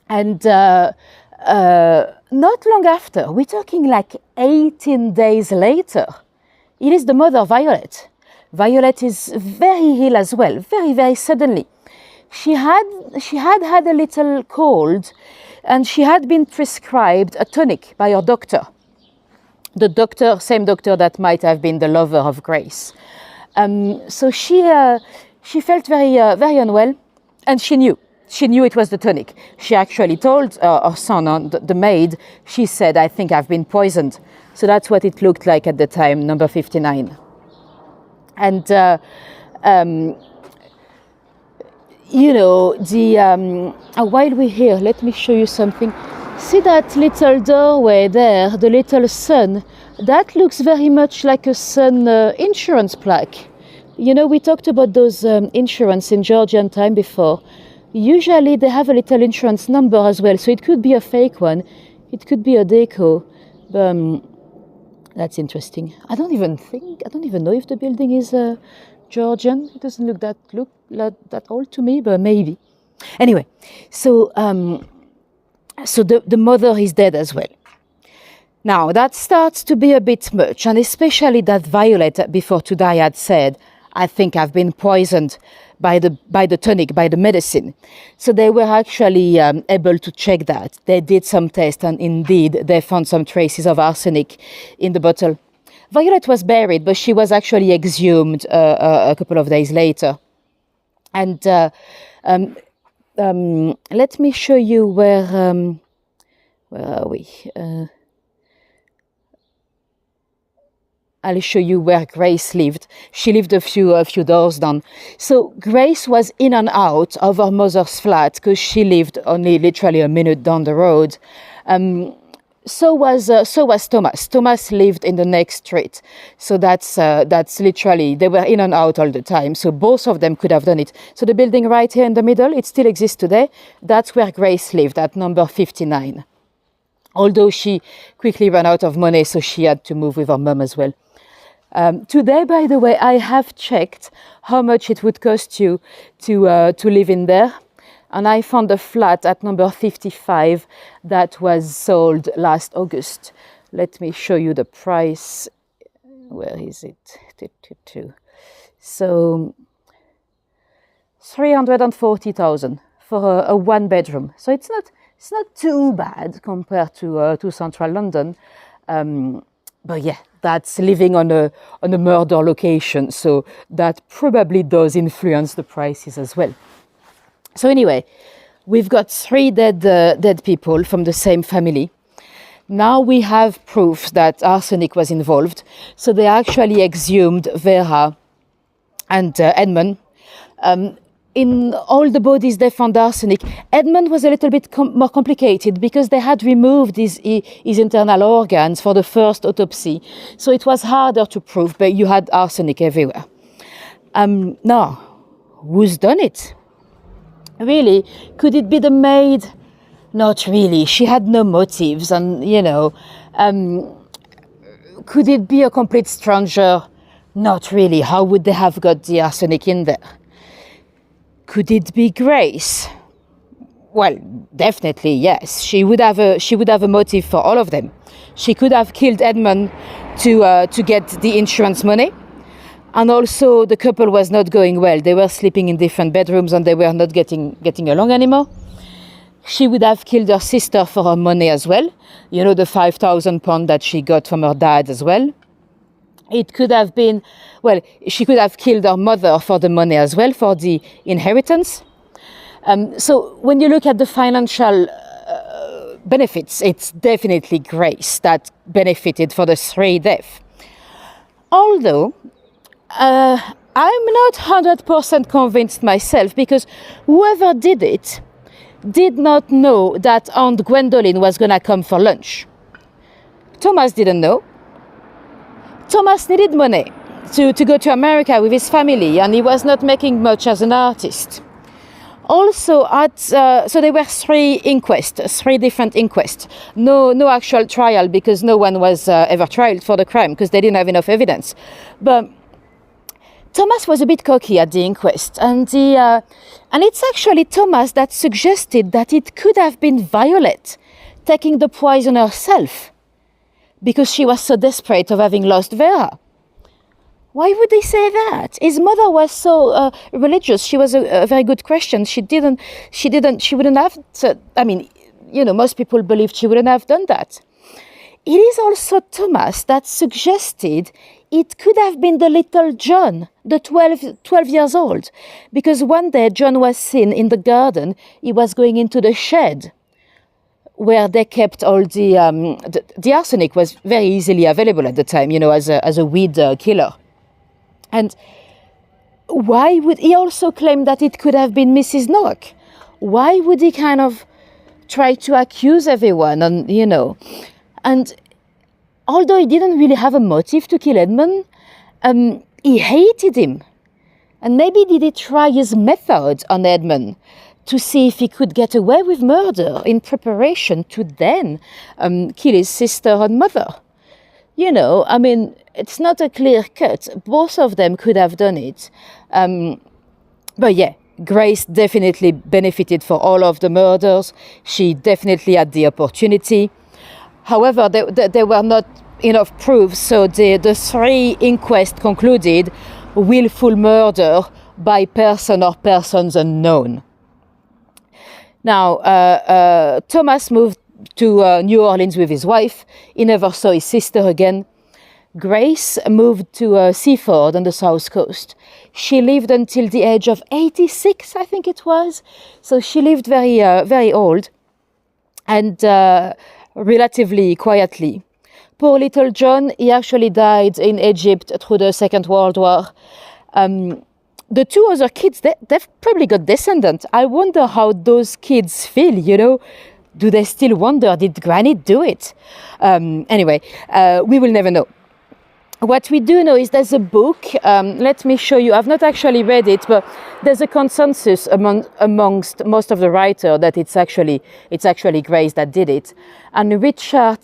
A: And not long after, we're talking like 18 days later, it is the mother, Violet. Violet is very ill as well, very, very suddenly. She had a little cold, and she had been prescribed a tonic by her doctor. The doctor, same doctor that might have been the lover of Grace. So she felt very unwell, and she knew it was the tonic. She actually told her son, the maid. She said, "I think I've been poisoned." So that's what it looked like at the time, number 59. And while we're here, let me show you something. See that little doorway there, the little sun? That looks very much like a sun insurance plaque. You know, we talked about those insurance in Georgian time before. Usually they have a little insurance number as well, so it could be a fake one. It could be a deco. That's interesting. I don't even know if the building is Georgian. It doesn't look that old to me, but maybe. Anyway, so the mother is dead as well. Now that starts to be a bit much, and especially that Violet, before to die, had said, "I think I've been poisoned by the tonic, by the medicine." So they were actually able to check that. They did some tests, and indeed they found some traces of arsenic in the bottle. Violet was buried, but she was actually exhumed a couple of days later. And let me show you where are we? I'll show you where Grace lived. She lived a few doors down. So Grace was in and out of her mother's flat because she lived only literally a minute down the road. So was Thomas. Thomas lived in the next street. So that's literally, they were in and out all the time. So both of them could have done it. So the building right here in the middle, it still exists today. That's where Grace lived, at number 59. Although she quickly ran out of money, so she had to move with her mum as well. Today, by the way, I have checked how much it would cost you to live in there. And I found a flat at number 55 that was sold last August. Let me show you the price. Where is it? So 340,000 for a one bedroom. So it's not too bad compared to central London. But yeah, that's living on a murder location, so that probably does influence the prices as well. So anyway, we've got 3 dead people from the same family. Now we have proof that arsenic was involved, so they actually exhumed Vera and Edmund. In all the bodies they found arsenic. Edmund was a little bit more complicated because they had removed his internal organs for the first autopsy. So it was harder to prove, but you had arsenic everywhere. Now, who's done it? Really, could it be the maid? Not really. She had no motives and, could it be a complete stranger? Not really. How would they have got the arsenic in there? Could it be Grace? Well, definitely yes. She would have a motive for all of them. She could have killed Edmund to get the insurance money, and also the couple was not going well. They were sleeping in different bedrooms and they were not getting along anymore. She would have killed her sister for her money as well. The £5,000 that she got from her dad as well. It could have been, she could have killed her mother for the money as well, for the inheritance. So when you look at the financial benefits, it's definitely Grace that benefited for the 3 deaths. Although, I'm not 100% convinced myself, because whoever did it did not know that Aunt Gwendoline was going to come for lunch. Thomas didn't know. Thomas needed money to go to America with his family, and he was not making much as an artist. Also, so there were 3 different inquests. No actual trial, because no one was ever tried for the crime, because they didn't have enough evidence. But Thomas was a bit cocky at the inquest, and it's actually Thomas that suggested that it could have been Violet taking the poison herself, because she was so desperate of having lost Vera. Why would they say that? His mother was so religious. She was a very good Christian. She wouldn't have to, most people believed she wouldn't have done that. It is also Thomas that suggested it could have been the little John, the 12 years old, because one day John was seen in the garden. He was going into the shed where they kept all the arsenic was very easily available at the time, as a weed killer. And why would he also claim that it could have been Mrs. Noack? Why would he kind of try to accuse everyone? And although he didn't really have a motive to kill Edmund, he hated him. And maybe did he try his method on Edmund to see if he could get away with murder in preparation to then kill his sister and mother? It's not a clear cut. Both of them could have done it. But yeah, Grace definitely benefited for all of the murders. She definitely had the opportunity. However, there were not enough proofs, so the 3 inquests concluded willful murder by person or persons unknown. Now, Thomas moved to New Orleans with his wife. He never saw his sister again. Grace moved to Seaford on the south coast. She lived until the age of 86, I think it was. So she lived very, very old and relatively quietly. Poor little John, he actually died in Egypt through the Second World War. The 2 other kids, they've probably got descendants. I wonder how those kids feel, Do they still wonder, did Granny do it? Anyway, we will never know. What we do know is there's a book, let me show you. I've not actually read it, but there's a consensus amongst most of the writers that it's actually Grace that did it. And Richard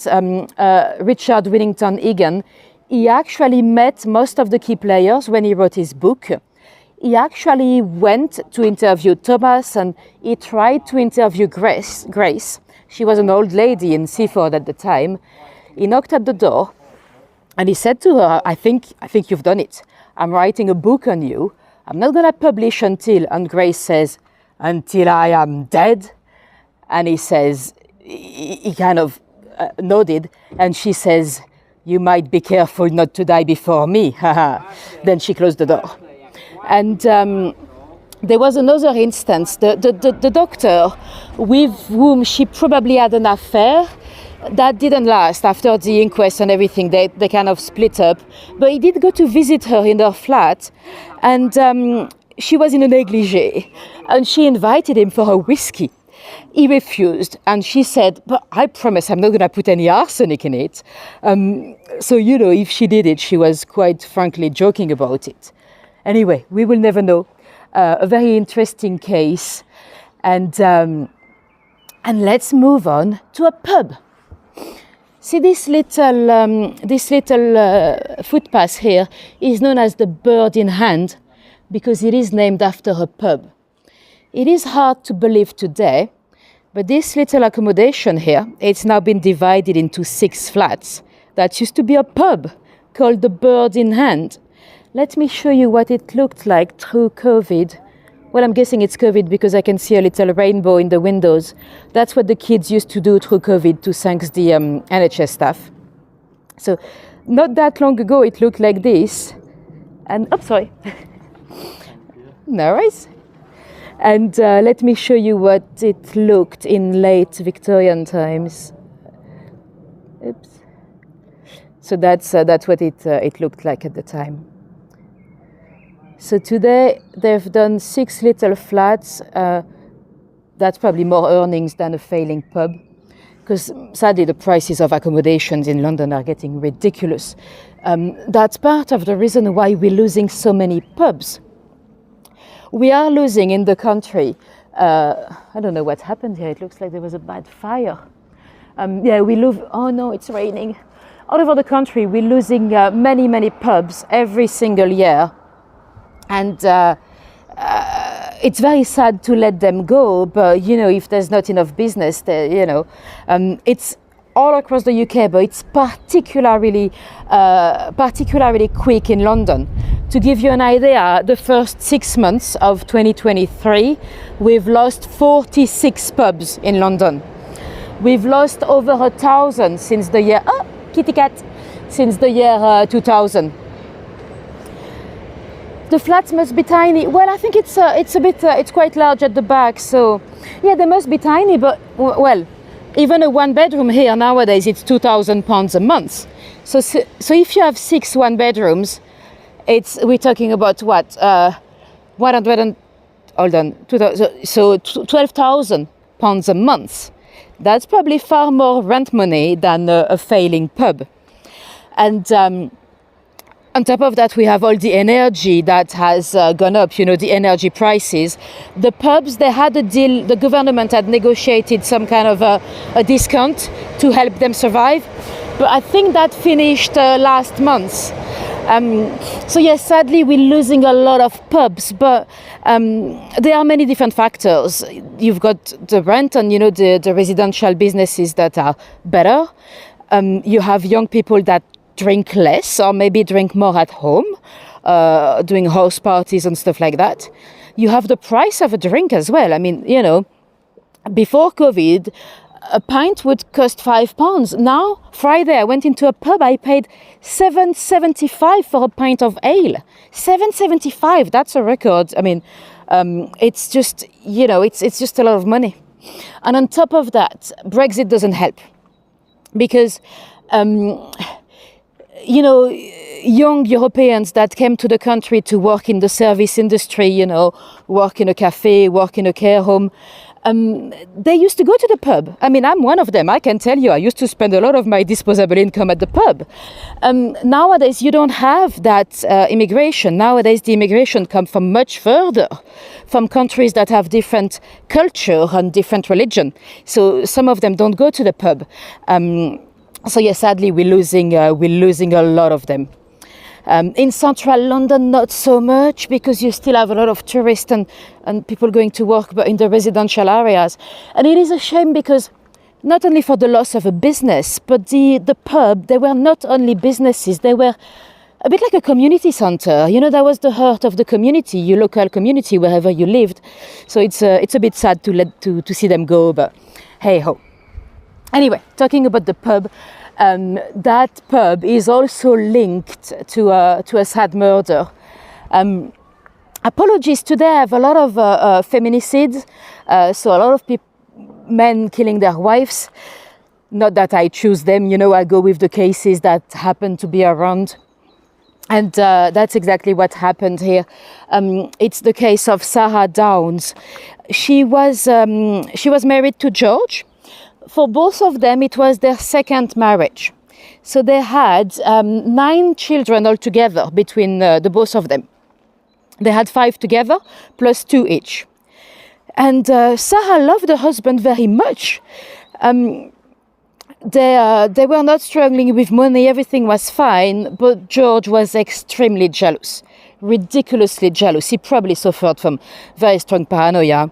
A: Willington Egan, he actually met most of the key players when he wrote his book. He actually went to interview Thomas, and he tried to interview Grace. She was an old lady in Seaford at the time. He knocked at the door and he said to her, I think you've done it. I'm writing a book on you. I'm not going to publish until, and Grace says, until I am dead. And he says, he kind of nodded, and she says, You might be careful not to die before me. Then she closed the door. And there was another instance. The doctor with whom she probably had an affair, that didn't last. After the inquest and everything, they kind of split up. But he did go to visit her in her flat, and she was in a negligee, and she invited him for a whiskey. He refused, and she said, but I promise I'm not going to put any arsenic in it. So, you know, if she did it, she was quite frankly joking about it. Anyway, we will never know. A very interesting case. And let's move on to a pub. See, this little footpath here is known as the Bird in Hand because it is named after a pub. It is hard to believe today, but this little accommodation here, it's now been divided into 6 flats. That used to be a pub called the Bird in Hand. Let me show you what it looked like through COVID. Well, I'm guessing it's COVID because I can see a little rainbow in the windows. That's what the kids used to do through COVID to thank the NHS staff. So not that long ago, it looked like this. And, sorry. No worries. And let me show you what it looked in late Victorian times. Oops. So that's what it looked like at the time. So today they've done 6 little flats. That's probably more earnings than a failing pub, because sadly the prices of accommodations in London are getting ridiculous. That's part of the reason why we're losing so many pubs. We are losing in the country. I don't know what happened here. It looks like there was a bad fire. Yeah, we lose. Oh no, it's raining. All over the country, we're losing many pubs every single year. And it's very sad to let them go, but you know, if there's not enough business, it's all across the UK, but it's particularly quick in London. To give you an idea, the first 6 months of 2023, we've lost 46 pubs in London. We've lost over 1,000 since the year, kitty cat, since the year 2000. The flats must be tiny. Well, I think it's quite large at the back. So, yeah, they must be tiny. But well, even a 1-bedroom here nowadays, it's £2,000 a month. So if you have 6 1-bedrooms, we're talking about what? 100 and hold on, 2,000. So £12,000 a month. That's probably far more rent money than a failing pub. And on top of that, we have all the energy that has gone up, you know, the energy prices. The pubs, they had a deal, the government had negotiated some kind of a discount to help them survive. But I think that finished last month. So yes, sadly, we're losing a lot of pubs, but there are many different factors. You've got the rent and, you know, the residential businesses that are better. You have young people that drink less or maybe drink more at home, doing house parties and stuff like that. You have the price of a drink as well. I mean, you know, before COVID, a pint would cost £5. Now, Friday, I went into a pub, I paid £7.75 for a pint of ale. £7.75, that's a record. I mean, it's just, you know, it's just a lot of money. And on top of that, Brexit doesn't help because, you know, young Europeans that came to the country to work in the service industry, you know, work in a cafe, work in a care home, they used to go to the pub. I mean, I'm one of them. I can tell you, I used to spend a lot of my disposable income at the pub. Nowadays, you don't have that immigration. Nowadays, the immigration comes from much further, from countries that have different culture and different religion. So some of them don't go to the pub. So yes, sadly, we're losing a lot of them. In central London, not so much, because you still have a lot of tourists and people going to work, but in the residential areas. And it is a shame because not only for the loss of a business, but the pub, they were not only businesses, they were a bit like a community centre. You know, that was the heart of the community, your local community, wherever you lived. So it's a bit sad to see them go, but hey ho. Anyway, talking about the pub, that pub is also linked to a sad murder. Apologies, today I have a lot of feminicides, so a lot of men killing their wives. Not that I choose them, I go with the cases that happen to be around. And that's exactly what happened here. It's the case of Sarah Downs. She was married to George. For both of them, it was their second marriage. So they had 9 children altogether between the both of them. They had 5 together, plus 2 each. And Sarah loved her husband very much. They were not struggling with money, everything was fine, but George was extremely jealous, ridiculously jealous. He probably suffered from very strong paranoia.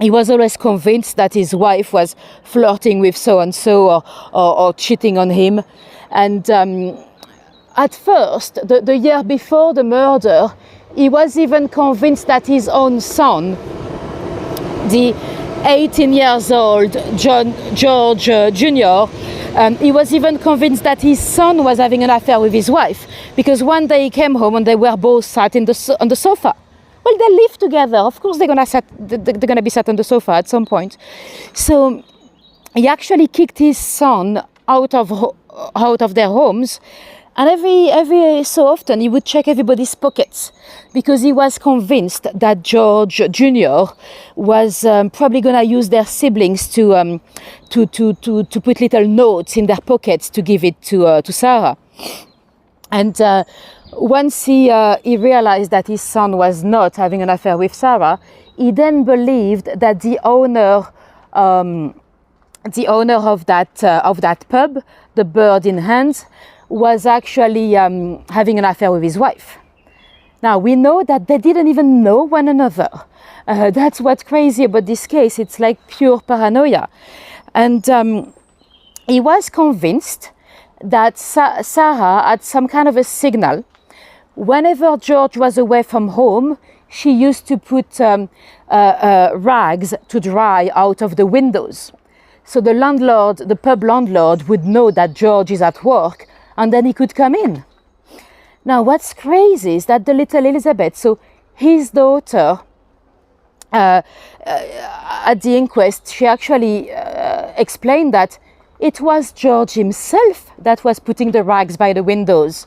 A: He was always convinced that his wife was flirting with so-and-so or cheating on him. And at first, the year before the murder, he was even convinced that his own son, the 18 years old George Jr., he was even convinced that his son was having an affair with his wife, because one day he came home and they were both sat on the sofa. Well, they live together. Of course, they're gonna be sat on the sofa at some point. So he actually kicked his son out of their homes. And every so often, he would check everybody's pockets, because he was convinced that George Jr. was probably going to use their siblings to put little notes in their pockets to give it to Sarah. And once he realized that his son was not having an affair with Sarah, he then believed that the owner of that pub, the Bird in Hand, was actually having an affair with his wife. Now, we know that they didn't even know one another. That's what's crazy about this case. It's like pure paranoia. And he was convinced that Sarah had some kind of a signal. Whenever George was away from home, she used to put rags to dry out of the windows. So the pub landlord would know that George is at work, and then he could come in. Now, what's crazy is that the little Elizabeth, so his daughter, at the inquest, she actually explained that it was George himself that was putting the rags by the windows.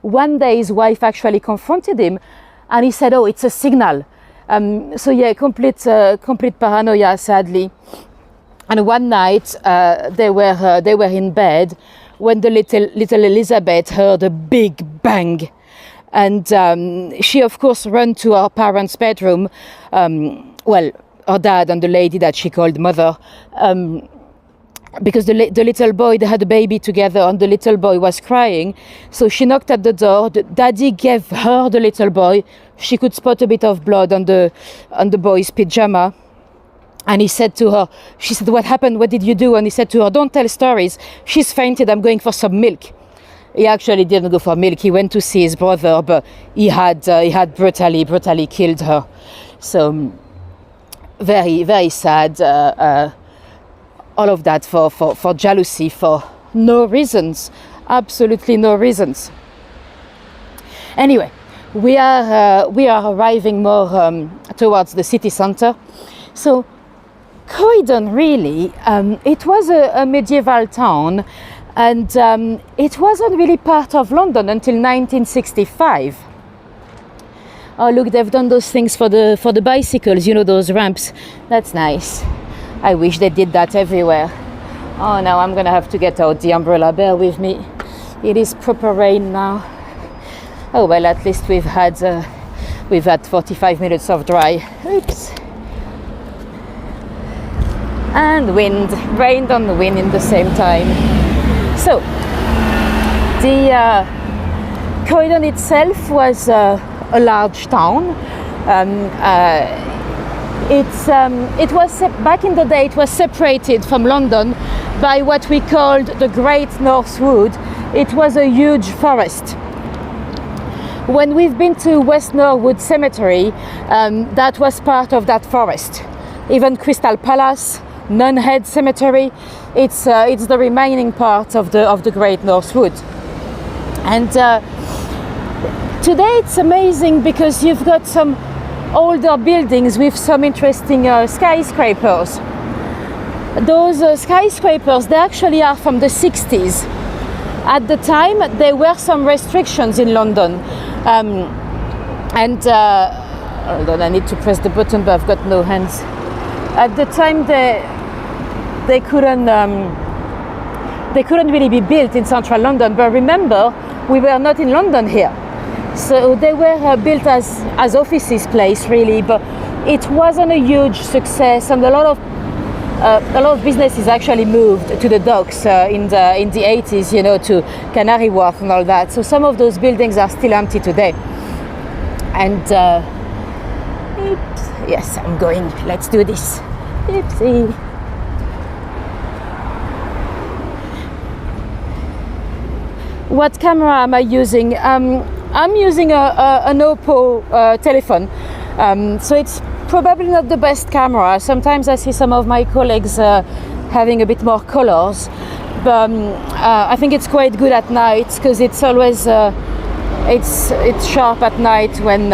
A: One day, his wife actually confronted him, and he said, "Oh, it's a signal." So yeah, complete paranoia, sadly. And one night, they were in bed when the little Elizabeth heard a big bang. And she, of course, ran to her parents' bedroom, her dad and the lady that she called mother, because the little boy, they had a baby together, and the little boy was crying. So she knocked at the door. Daddy gave her the little boy. She could spot a bit of blood on the boy's pyjama. And he said to her, she said, "What happened? What did you do?" And he said to her, "Don't tell stories. She's fainted. I'm going for some milk." He actually didn't go for milk. He went to see his brother, but he had brutally killed her. So very, very sad. All of that for jealousy, for no reasons, absolutely no reasons. Anyway, we are arriving more towards the city centre. So Croydon, really, it was a medieval town, and it wasn't really part of London until 1965. Oh, look, they've done those things for the bicycles, those ramps. That's nice. I wish they did that everywhere. Oh, now I'm gonna have to get out the umbrella. Bear with me. It is proper rain now. Oh well, at least we've had 45 minutes of dry. Oops. And wind, rain and wind in the same time. So, the Croydon itself was a large town. It was back in the day. It was separated from London by what we called the Great North Wood. It was a huge forest. When we've been to West Norwood Cemetery, that was part of that forest. Even Crystal Palace Nunhead Cemetery. It's the remaining part of the Great North Wood. And today it's amazing because you've got some older buildings with some interesting skyscrapers. Those skyscrapers, they actually are from the 60s. At the time, there were some restrictions in London. Hold on, I need to press the button, but I've got no hands. At the time, they couldn't really be built in central London. But remember, we were not in London here. So they were built as offices place, really, but it wasn't a huge success, and a lot of businesses actually moved to the docks in the 80s, you know, to Canary Wharf and all that. So some of those buildings are still empty today. And oops, yes, I'm going. Let's do this. Oopsie. What camera am I using? I'm using an Oppo telephone, so it's probably not the best camera. Sometimes I see some of my colleagues having a bit more colors, but I think it's quite good at night because it's always it's sharp at night when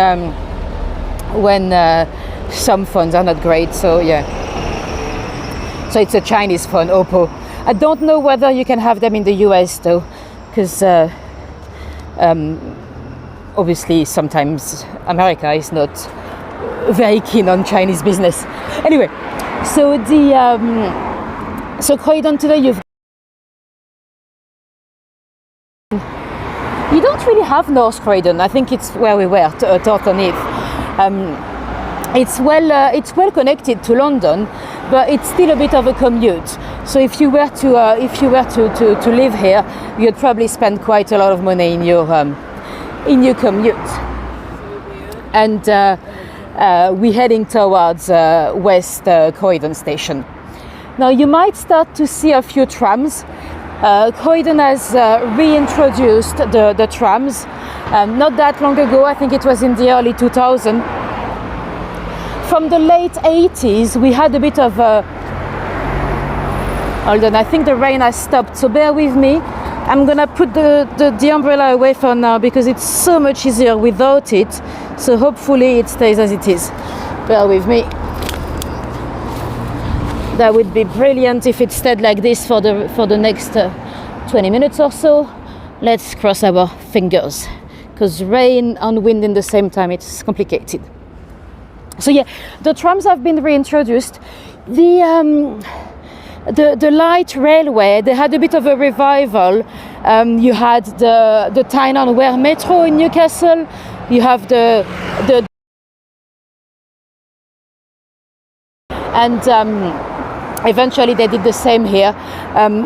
A: some phones are not great. So yeah, so it's a Chinese phone, Oppo. I don't know whether you can have them in the US though, because obviously sometimes America is not very keen on Chinese business. Anyway, so so Croydon today, you don't really have North Croydon. I think it's where we were, Thornton Heath. It's well connected to London, but it's still a bit of a commute. So if you were to live here, you'd probably spend quite a lot of money in your commute. And we're heading towards West Croydon Station. Now you might start to see a few trams. Croydon has reintroduced the trams not that long ago. I think it was in the early 2000s. From the late 80s, we had a bit of a... Hold on, I think the rain has stopped, so bear with me. I'm gonna put the umbrella away for now because it's so much easier without it. So hopefully it stays as it is. Bear with me. That would be brilliant if it stayed like this for the next 20 minutes or so. Let's cross our fingers, because rain and wind in the same time, it's complicated. So yeah, the trams have been reintroduced. The light railway, they had a bit of a revival. You had the Tyne and Wear Metro in Newcastle. You have the eventually they did the same here.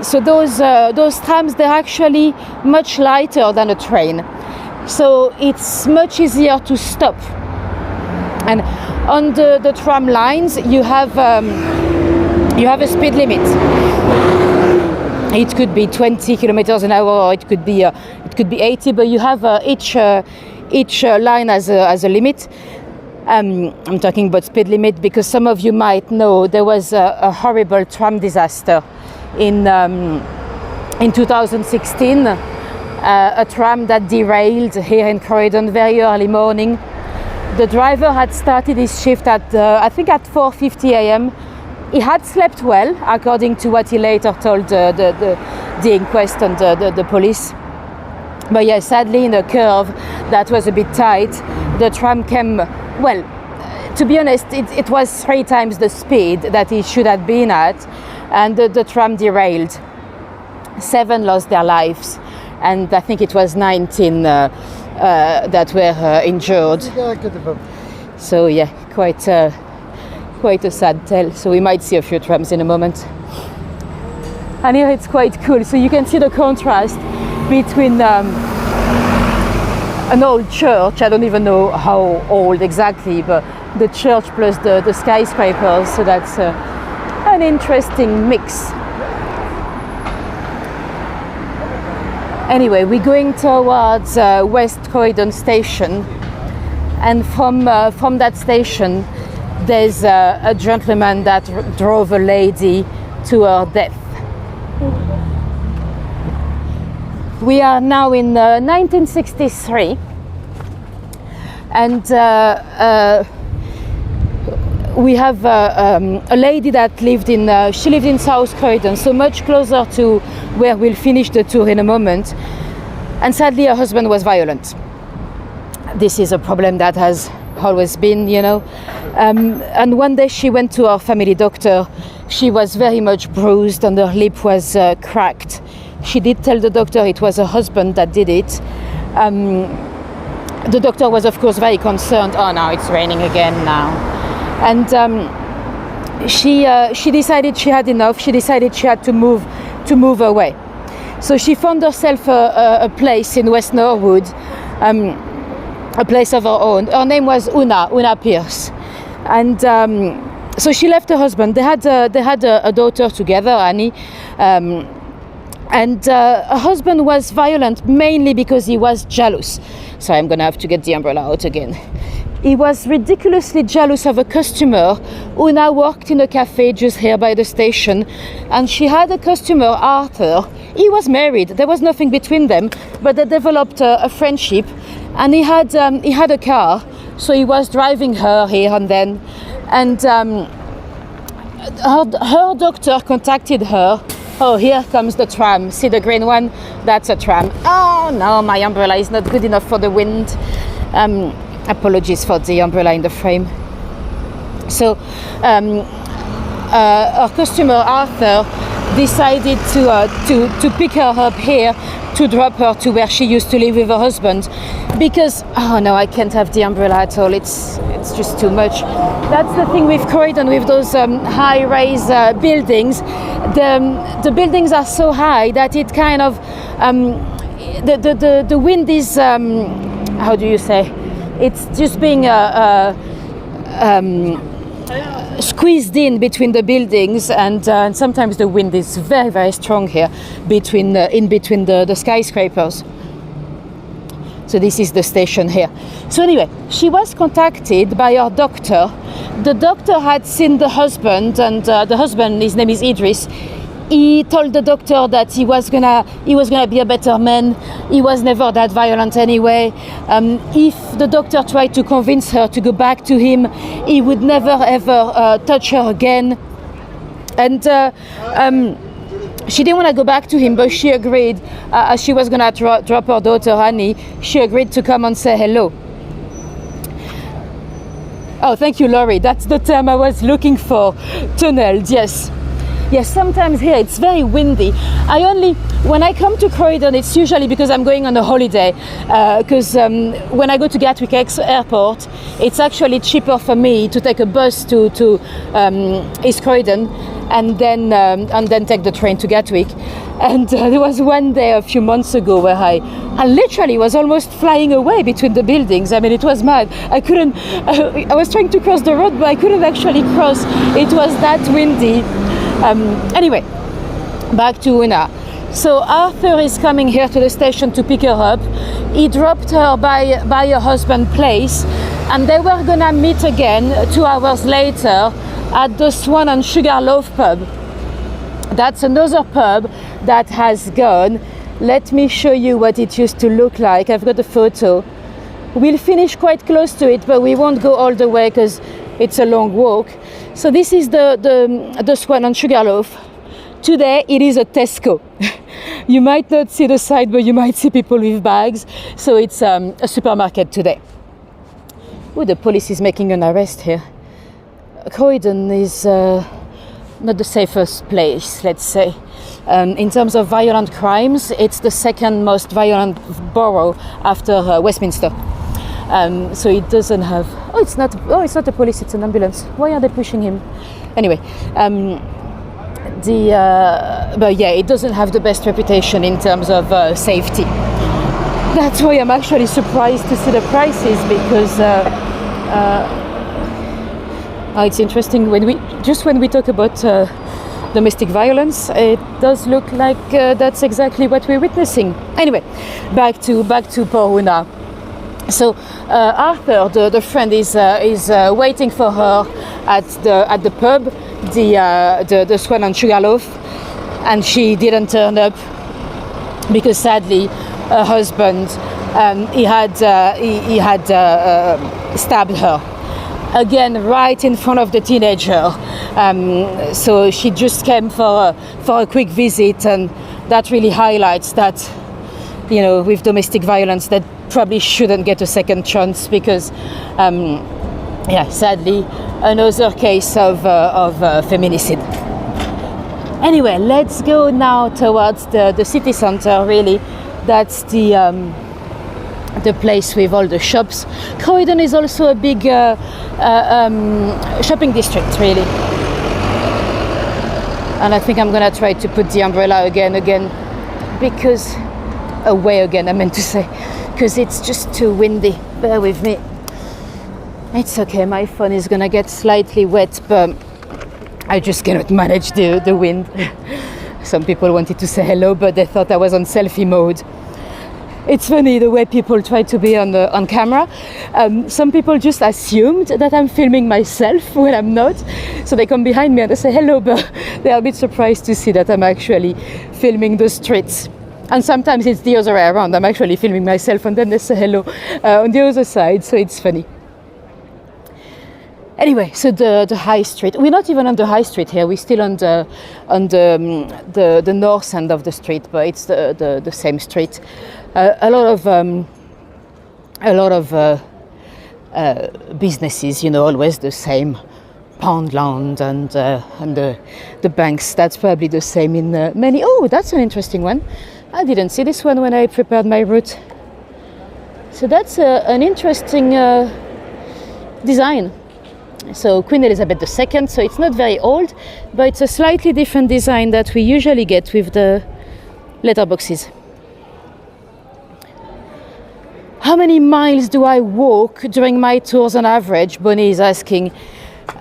A: So those trams, they're actually much lighter than a train. So it's much easier to stop. And on the tram lines, you have a speed limit. It could be 20 kilometers an hour, or it could be 80. But you have each line has a limit. I'm talking about speed limit because some of you might know there was a horrible tram disaster in 2016. A tram that derailed here in Croydon very early morning. The driver had started his shift at I think at 4:50 a.m. He had slept well, according to what he later told the inquest and the police. But yeah, sadly, in a curve that was a bit tight, the tram came, well, to be honest, it was 3 times the speed that it should have been at, and the tram derailed. 7 lost their lives, and I think it was 19 that were injured. So yeah, quite a sad tale. So we might see a few trams in a moment. And here it's quite cool. So you can see the contrast between an old church, I don't even know how old exactly, but the church plus the skyscrapers. So that's an interesting mix. Anyway, we're going towards West Croydon Station, and from that station, there's a gentleman that drove a lady to her death. We are now in 1963, and we have a lady that lived in South Croydon, so much closer to where we'll finish the tour in a moment. And sadly, her husband was violent. This is a problem that has always been, you know. And one day she went to her family doctor. She was very much bruised and her lip was cracked. She did tell the doctor it was her husband that did it. The doctor was, of course, very concerned. Oh, now it's raining again now. And she decided she had enough. She decided she had to move away. So she found herself a place in West Norwood, a place of her own. Her name was Una Pierce, and so she left her husband. They had a daughter together, Annie. And her husband was violent mainly because he was jealous. So I'm gonna have to get the umbrella out again. He was ridiculously jealous of a customer. Una worked in a cafe just here by the station, and she had a customer, Arthur. He was married, there was nothing between them, but they developed a friendship, and he had a car, so he was driving her here and then, and her doctor contacted her. Oh, here comes the tram. See the green one? That's a tram. Oh no, my umbrella is not good enough for the wind. Apologies for the umbrella in the frame. So our customer Arthur decided to pick her up here, to drop her to where she used to live with her husband, because oh no, I can't have the umbrella at all. It's just too much. That's the thing with Croydon, with those high-rise buildings. The buildings are so high that it kind of the wind is how do you say? It's just being squeezed in between the buildings, and sometimes the wind is very, very strong here in between the skyscrapers. So this is the station here. So anyway, she was contacted by her doctor. The doctor had seen the husband, and the husband, his name is Idris. He told the doctor that he was gonna be a better man. He was never that violent anyway. If the doctor tried to convince her to go back to him, he would never ever touch her again. And she didn't want to go back to him, but she agreed. As she was gonna drop her daughter Annie, she agreed to come and say hello. Oh, thank you, Laurie. That's the term I was looking for. Tunneled, yes. Yes, sometimes here it's very windy. When I come to Croydon, it's usually because I'm going on a holiday, because when I go to Gatwick Airport, it's actually cheaper for me to take a bus to East Croydon and then take the train to Gatwick. And there was one day a few months ago where I literally was almost flying away between the buildings. I mean, it was mad. I was trying to cross the road, but I couldn't actually cross. It was that windy. Anyway, back to Una. So Arthur is coming here to the station to pick her up. He dropped her by her husband's place, and they were gonna meet again 2 hours later at the Swan and Sugarloaf pub. That's another pub that has gone. Let me show you what it used to look like. I've got a photo. We'll finish quite close to it, but we won't go all the way because it's a long walk. So this is the Swan and Sugarloaf. Today it is a Tesco. You might not see the side, but you might see people with bags. So it's a supermarket today. Oh, the police is making an arrest here. Croydon is not the safest place, let's say. In terms of violent crimes, it's the second most violent borough after Westminster. So it doesn't have. It's not a police. It's an ambulance. Why are they pushing him? Anyway, but yeah, it doesn't have the best reputation in terms of safety. That's why I'm actually surprised to see the prices, because it's interesting when we talk about domestic violence, it does look like that's exactly what we're witnessing. Anyway, back to poor Una. So Arthur, the friend, is waiting for her at the pub, the Swan and Sugarloaf, and she didn't turn up because sadly her husband he had stabbed her again right in front of the teenager. So she just came for a quick visit, and that really highlights that, you know, with domestic violence, that probably shouldn't get a second chance because, sadly, another case of feminicide. Anyway, let's go now towards the city center. Really, that's the place with all the shops. Croydon is also a big shopping district, really. And I think I'm gonna try to put the umbrella again, because away again, I meant to say, because it's just too windy. Bear with me. It's okay, my phone is gonna get slightly wet, but I just cannot manage the wind. Some people wanted to say hello, but they thought I was on selfie mode. It's funny the way people try to be on camera. Some people just assumed that I'm filming myself when I'm not. So they come behind me and they say hello, but they're a bit surprised to see that I'm actually filming the streets. And sometimes it's the other way around. I'm actually filming myself and then they say hello on the other side. So it's funny. Anyway, so the high street. We're not even on the high street here. We're still on the north end of the street, but it's the same street. A lot of businesses, you know, always the same. Poundland and the banks. That's probably the same in many. Oh, that's an interesting one. I didn't see this one when I prepared my route. So that's an interesting design. So Queen Elizabeth II, so it's not very old, but it's a slightly different design that we usually get with the letterboxes. How many miles do I walk during my tours on average? Bonnie is asking.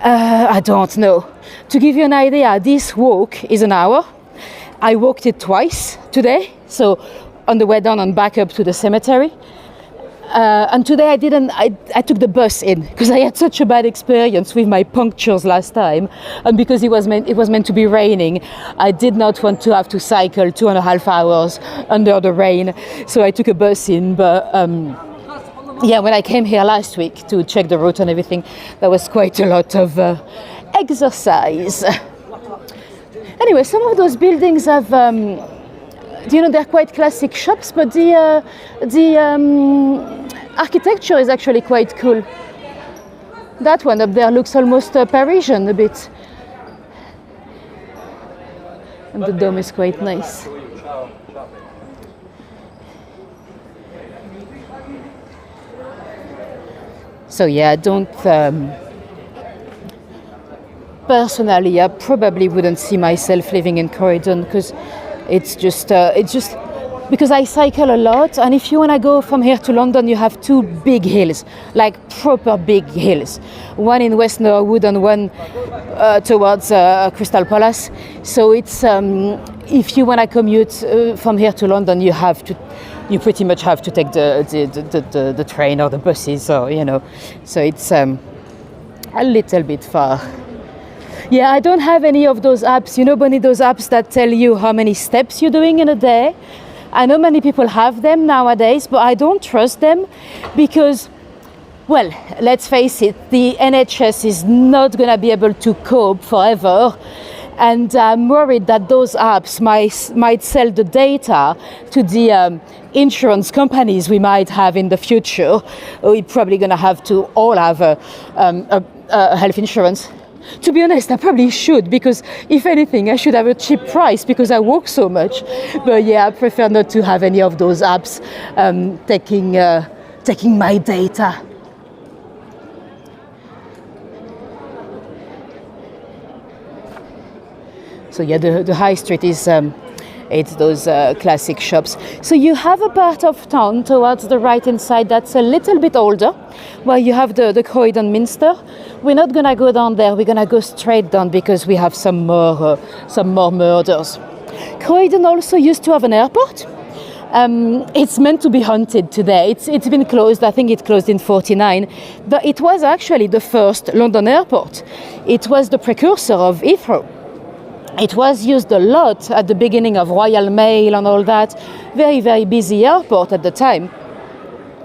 A: I don't know. To give you an idea, this walk is an hour. I walked it twice today, so on the way down and back up to the cemetery. And today I took the bus in because I had such a bad experience with my punctures last time, and because it was meant to be raining, I did not want to have to cycle 2.5 hours under the rain, so I took a bus in. But when I came here last week to check the route and everything, there was quite a lot of exercise. Anyway, some of those buildings have, they're quite classic shops, but the architecture is actually quite cool. That one up there looks almost Parisian a bit. And the dome is quite nice. So yeah, I don't... personally, I probably wouldn't see myself living in Croydon because it's just because I cycle a lot, and if you want to go from here to London, you have two big hills, like proper big hills. One in West Norwood and one towards Crystal Palace. So it's if you want to commute from here to London, you pretty much have to take the train or the buses, or so it's a little bit far. Yeah, I don't have any of those apps, Bonnie, those apps that tell you how many steps you're doing in a day. I know many people have them nowadays, but I don't trust them because, well, let's face it, the NHS is not going to be able to cope forever. And I'm worried that those apps might sell the data to the insurance companies we might have in the future. We're probably going to have to all have a health insurance. To be honest, I probably should, because if anything, I should have a cheap price because I walk so much. But yeah, I prefer not to have any of those apps taking my data. So yeah, the high street is it's those classic shops. So you have a part of town towards the right hand side that's a little bit older, where you have the Croydon Minster. We're not gonna go down there. We're gonna go straight down because we have some more murders. Croydon also used to have an airport. It's meant to be haunted today. It's been closed. I think it closed in 49, but it was actually the first London airport. It was the precursor of Heathrow. It was used a lot at the beginning of Royal Mail and all that. Very, very busy airport at the time.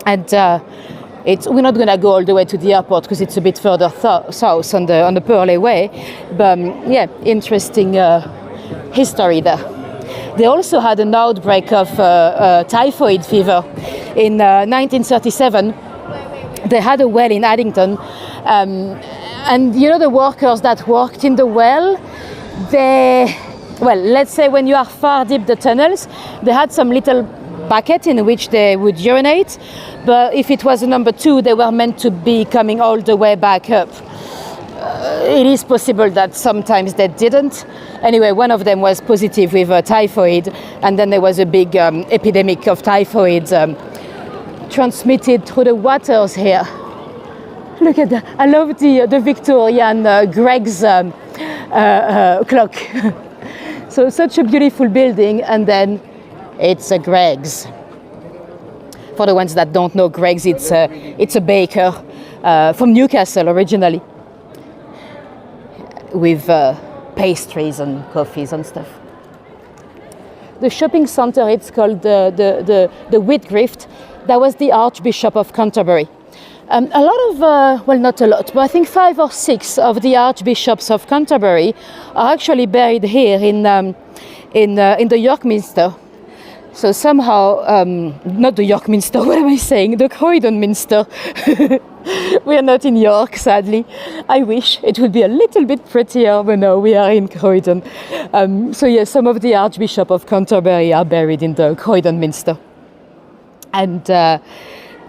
A: And we're not going to go all the way to the airport because it's a bit further south on the Purley Way. But yeah, interesting history there. They also had an outbreak of typhoid fever in 1937. They had a well in Addington. And you know the workers that worked in the well, let's say when you are far deep the tunnels, they had some little bucket in which they would urinate, but if it was a number 2, they were meant to be coming all the way back up. It is possible that sometimes they didn't. Anyway, one of them was positive with typhoid, and then there was a big epidemic of typhoid transmitted through the waters here. Look at that. I love the Victorian Greg's clock. So such a beautiful building, and then it's a Greg's. For the ones that don't know, Greg's, it's a baker from Newcastle originally, with pastries and coffees and stuff. The shopping centre, it's called the Whitgift. That was the Archbishop of Canterbury. A lot of, not a lot, but I think 5 or 6 of the archbishops of Canterbury are actually buried here in the York Minster. So somehow, not the York Minster, what am I saying? The Croydon Minster. We are not in York, sadly. I wish it would be a little bit prettier, but no, we are in Croydon. So yes, some of the Archbishop of Canterbury are buried in the Croydon Minster. And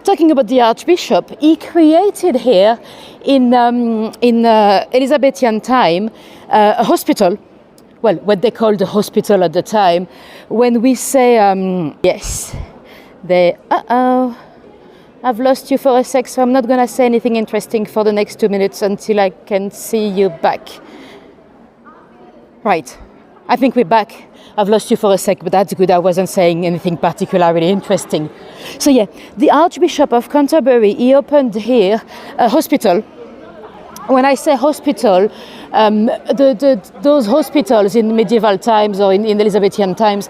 A: talking about the Archbishop, he created here in Elizabethan time a hospital. Well, what they called a hospital at the time. When we say, yes, I've lost you for a sec, so I'm not going to say anything interesting for the next 2 minutes until I can see you back. Right, I think we're back. I've lost you for a sec, but that's good. I wasn't saying anything particularly interesting. So yeah, the Archbishop of Canterbury, he opened here a hospital. When I say hospital, those hospitals in medieval times or in Elizabethan times,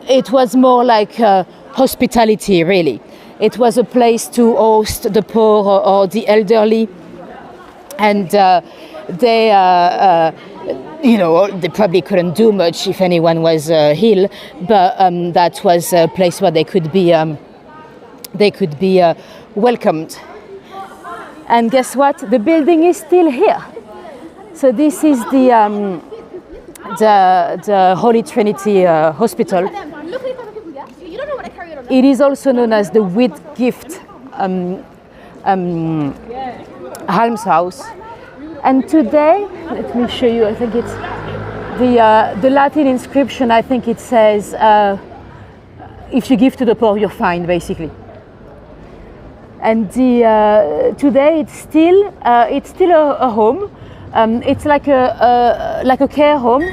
A: it was more like hospitality, really. It was a place to host the poor or the elderly, and they probably couldn't do much if anyone was ill, but that was a place where they could be welcomed. And guess what? The building is still here. So this is the Holy Trinity Hospital. It is also known as the Whitgift Almshouse. And today, let me show you. I think it's the Latin inscription. I think it says, "If you give to the poor, you're fine," basically. And today it's still a home. It's like a care home,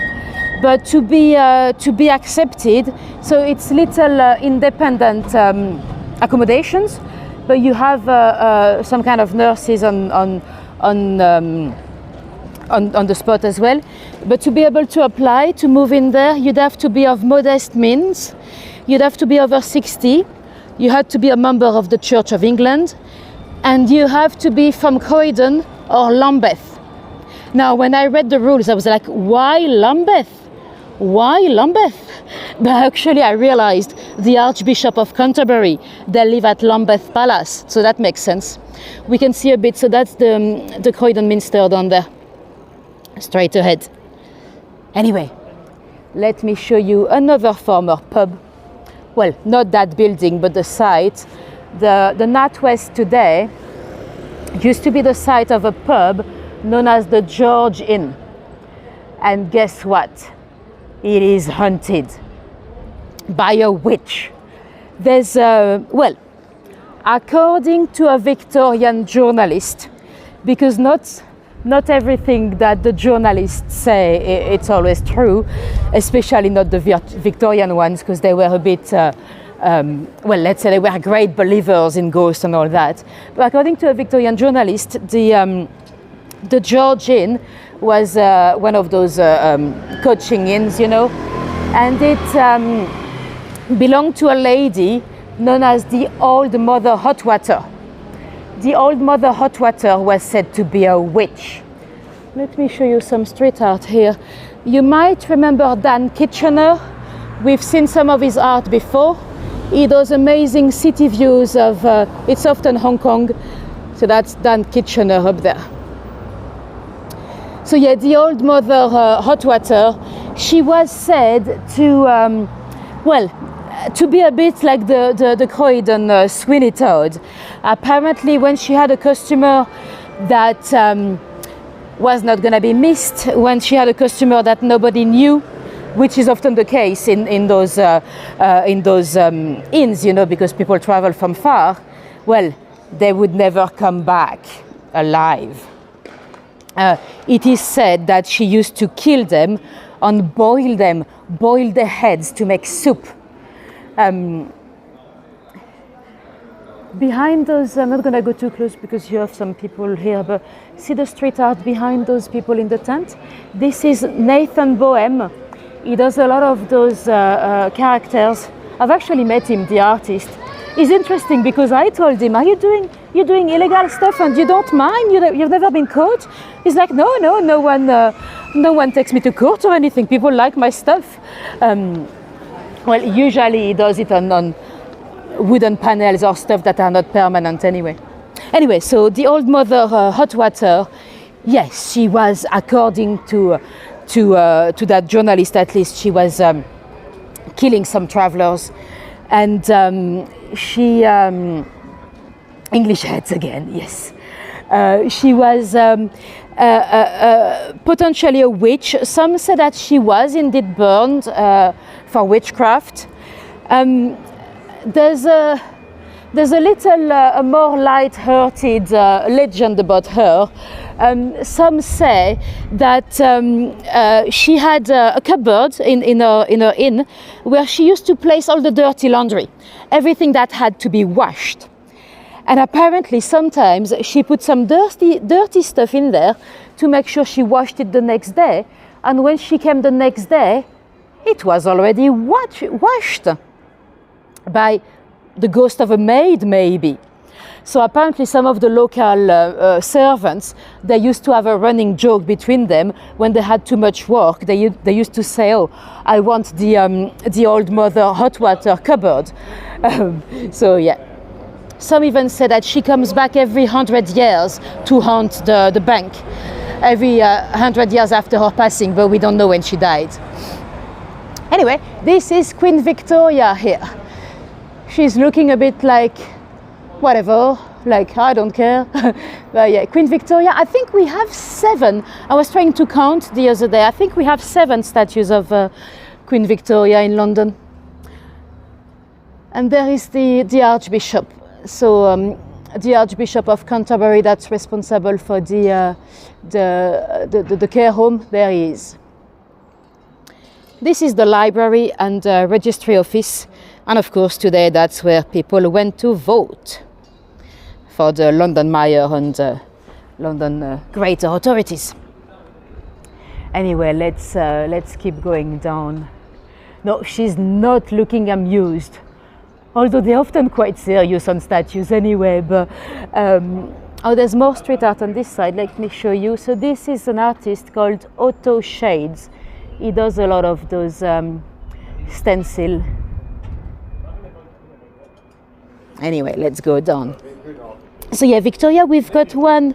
A: but to be accepted. So it's little independent accommodations, but you have some kind of nurses on the spot as well. But to be able to apply to move in there, you'd have to be of modest means. You'd have to be over 60. You had to be a member of the Church of England, and you have to be from Croydon or Lambeth. Now, when I read the rules, I was like, why Lambeth? Why Lambeth? But actually, I realized the Archbishop of Canterbury, they live at Lambeth Palace, so that makes sense. We can see a bit, so that's the Croydon Minster down there, straight ahead. Anyway, let me show you another former pub. Well, not that building, but the site. The NatWest today used to be the site of a pub known as the George Inn. And guess what? It is haunted by a witch. There's according to a Victorian journalist, because not everything that the journalists say it's always true, especially not the Victorian ones, because they were a bit well, let's say they were great believers in ghosts and all that. But according to a Victorian journalist, the George Inn was one of those coaching inns, you know, and it belonged to a lady known as the Old Mother Hotwater. The Old Mother Hotwater was said to be a witch. Let me show you some street art here. You might remember Dan Kitchener. We've seen some of his art before. He does amazing city views of, it's often Hong Kong, so that's Dan Kitchener up there. So yeah, the Old Mother Hotwater, she was said to, to be a bit like the Croydon Sweeney Todd. Apparently when she had a customer that was not going to be missed, when she had a customer that nobody knew, which is often the case in those inns, you know, because people travel from far, well, they would never come back alive. It is said that she used to kill them and boil their heads to make soup. Behind those, I'm not going to go too close because you have some people here, but see the street art behind those people in the tent? This is Nathan Bohem. He does a lot of those characters. I've actually met him, the artist. It's interesting because I told him, "Are you doing illegal stuff and you don't mind? You've never been caught?" He's like, "No one takes me to court or anything. People like my stuff." Well, usually he does it on wooden panels or stuff that are not permanent anyway. Anyway, so the Old Mother Hotwater, yes, she was, according to that journalist at least, she was killing some travelers, and she English heads again, yes. She was potentially a witch. Some say that she was indeed burned for witchcraft. There's a little more light-hearted legend about her. Some say that she had a cupboard in her inn where she used to place all the dirty laundry, everything that had to be washed. And apparently sometimes she put some dirty stuff in there to make sure she washed it the next day. And when she came the next day, it was already washed by the ghost of a maid, maybe. So apparently some of the local servants, they used to have a running joke between them when they had too much work. They used to say, "Oh, I want the Old Mother Hotwater cupboard." So yeah. Some even say that she comes back every 100 years to haunt the bank, every 100 years after her passing, but we don't know when she died. Anyway, this is Queen Victoria here. She's looking a bit like, whatever, like, I don't care. But yeah, Queen Victoria, I think we have 7. I was trying to count the other day. I think we have 7 statues of Queen Victoria in London. And there is the Archbishop. So the Archbishop of Canterbury, that's responsible for the care home. There he is. This is the library and registry office. And of course today that's where people went to vote for the London Mayor and London greater authorities. Anyway, let's keep going down. No, she's not looking amused, although they're often quite serious on statues anyway. But oh, there's more street art on this side. Let me show you. So this is an artist called Otto Shades. He does a lot of those stencil. Anyway, let's go down. So yeah, Victoria, we've got one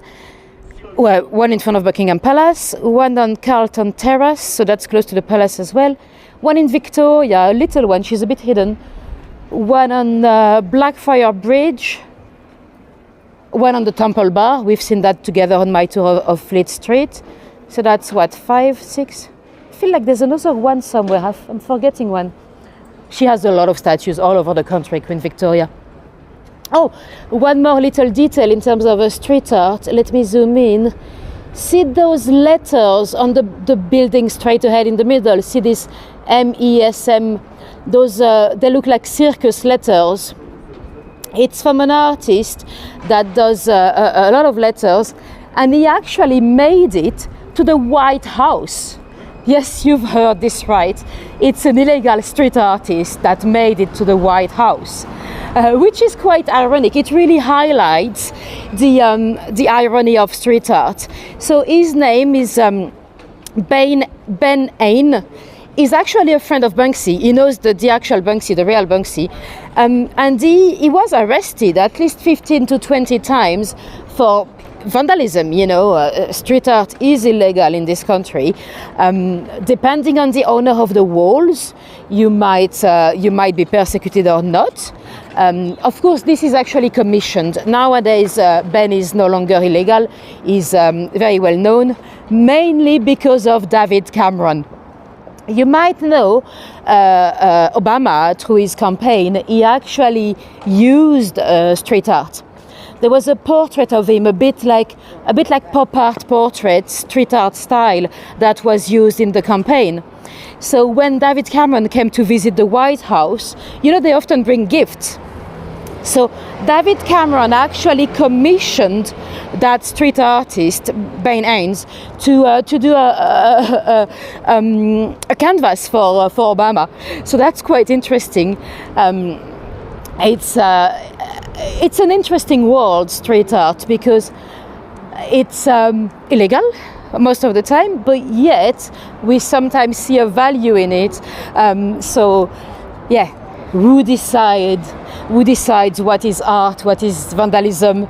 A: in front of Buckingham Palace, one on Carlton Terrace, so that's close to the palace as well. One in Victoria, a little one, she's a bit hidden. One on Blackfriars Bridge. One on the Temple Bar. We've seen that together on my tour of Fleet Street. So that's what, 5, 6? I feel like there's another one somewhere. I'm forgetting one. She has a lot of statues all over the country, Queen Victoria. Oh, one more little detail in terms of street art. Let me zoom in. See those letters on the building straight ahead in the middle? See this MESM. Those they look like circus letters. It's from an artist that does a lot of letters, and he actually made it to the White House. Yes, you've heard this right. It's an illegal street artist that made it to the White House, which is quite ironic. It really highlights the irony of street art. So his name is Ben Ain. He's actually a friend of Banksy. He knows the actual Banksy, the real Banksy. And he was arrested at least 15 to 20 times for vandalism. You know, street art is illegal in this country. Depending on the owner of the walls, you might be persecuted or not. Of course, this is actually commissioned. Nowadays, Ben is no longer illegal. He's very well known, mainly because of David Cameron. You might know Obama, through his campaign, he actually used street art. There was a portrait of him, a bit like pop art portrait, street art style, that was used in the campaign. So when David Cameron came to visit the White House, you know, they often bring gifts. So David Cameron actually commissioned that street artist, Ben Haynes, to do a canvas for Obama. So that's quite interesting. It's an interesting world, street art, because it's illegal most of the time, but yet we sometimes see a value in it. So yeah, who decides what is art, what is vandalism?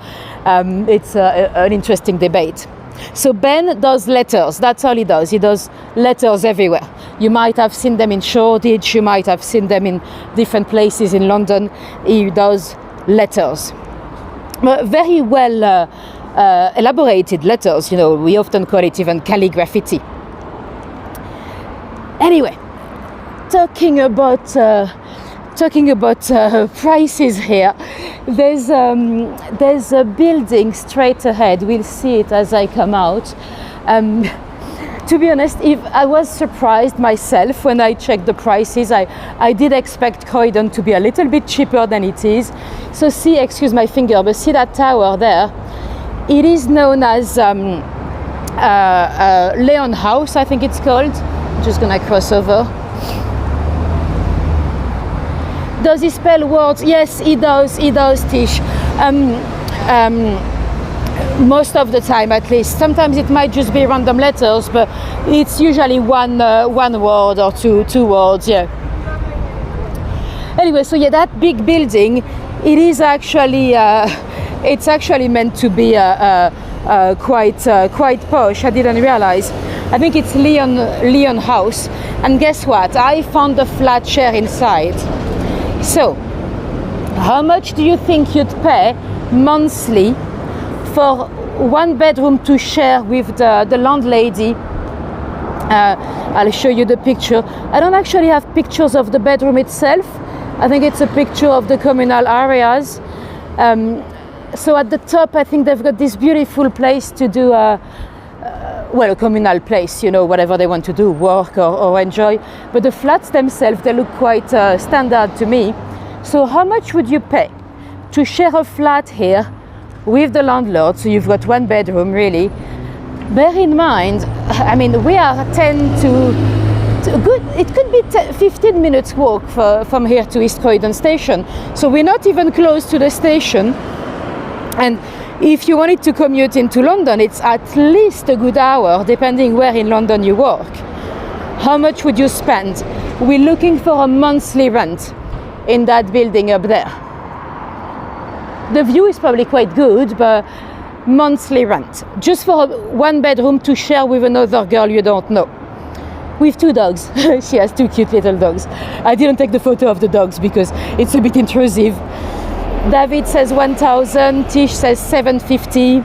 A: It's an interesting debate. So Ben does letters. That's all he does. He does letters everywhere. You might have seen them in Shoreditch. You might have seen them in different places in London. He does letters. Very well elaborated letters. You know, we often call it even calligraphy. Anyway, talking about prices here. There's a building straight ahead. We'll see it as I come out. To be honest, if I was surprised myself when I checked the prices. I did expect Croydon to be a little bit cheaper than it is. So see, excuse my finger, but see that tower there? It is known as Leon House, I think it's called. I'm just gonna cross over. Does he spell words? Yes, he does, Tish. Most of the time, at least. Sometimes it might just be random letters, but it's usually one word or two words, yeah. Anyway, so yeah, that big building, it is actually, it's actually meant to be quite posh. I didn't realize. I think it's Leon House. And guess what? I found a flat share inside. So, how much do you think you'd pay monthly for one bedroom to share with the landlady? I'll show you the picture. I don't actually have pictures of the bedroom itself. I think it's a picture of the communal areas. So at the top, I think they've got this beautiful place to do a communal place, you know, whatever they want to do, work or enjoy. But the flats themselves, they look quite standard to me. So how much would you pay to share a flat here with the landlord? So you've got one bedroom, really. Bear in mind, I mean, we are 10 to good, it could be 15 minutes walk from here to East Croydon station. So we're not even close to the station. And if you wanted to commute into London, it's at least a good hour, depending where in London you work. How much would you spend? We're looking for a monthly rent in that building up there. The view is probably quite good, but monthly rent. Just for one bedroom to share with another girl you don't know. With two dogs. She has two cute little dogs. I didn't take the photo of the dogs because it's a bit intrusive. David says 1,000, Tish says 750.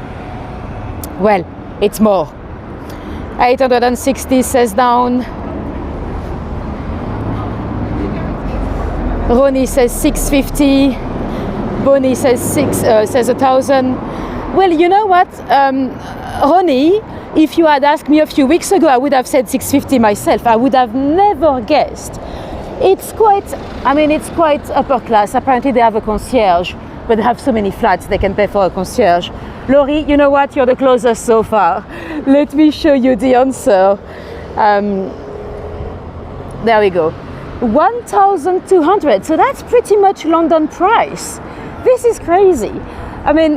A: Well, it's more. 860 says down. Ronnie says 650. Bonnie says 1,000. Well, you know what, Ronnie, If you had asked me a few weeks ago, I would have said 650 myself. I would have never guessed. It's quite upper class. Apparently they have a concierge, but they have so many flats they can pay for a concierge. Laurie, you know what? You're the closest so far. Let me show you the answer. There we go. 1,200. So that's pretty much London price. This is crazy. I mean,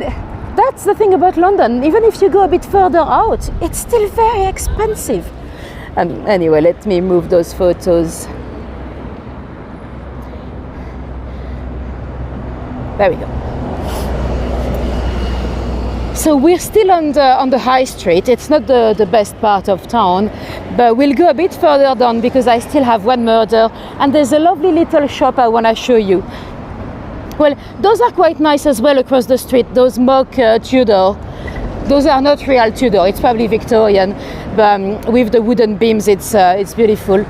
A: that's the thing about London. Even if you go a bit further out, it's still very expensive. Anyway, let me move those photos. There we go. So we're still on the high street. It's not the best part of town, but we'll go a bit further down because I still have one murder, and there's a lovely little shop I want to show you. Well, those are quite nice as well across the street. Those mock Tudor. Those are not real Tudor. It's probably Victorian, but with the wooden beams, it's beautiful.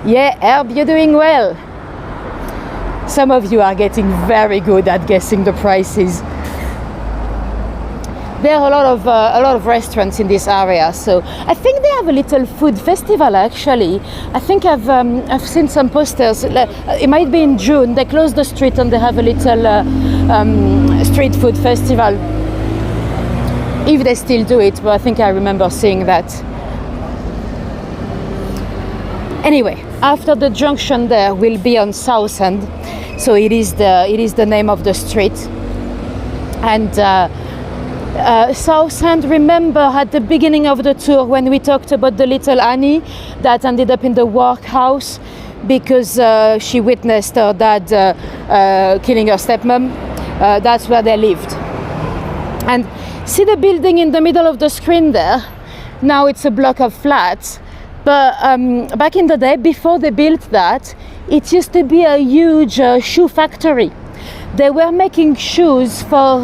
A: Yeah, Herb, you're doing well. Some of you are getting very good at guessing the prices. There are a lot of restaurants in this area, so I think they have a little food festival. Actually, I think I've seen some posters. It might be in June. They close the street and they have a little street food festival. If they still do it, but I think I remember seeing that. Anyway, after the junction there, we'll be on Southend. So it is the name of the street. And Southend, remember at the beginning of the tour when we talked about the little Annie that ended up in the workhouse because she witnessed her dad killing her stepmom. That's where they lived. And see the building in the middle of the screen there? Now it's a block of flats. But back in the day, before they built that, it used to be a huge shoe factory. They were making shoes for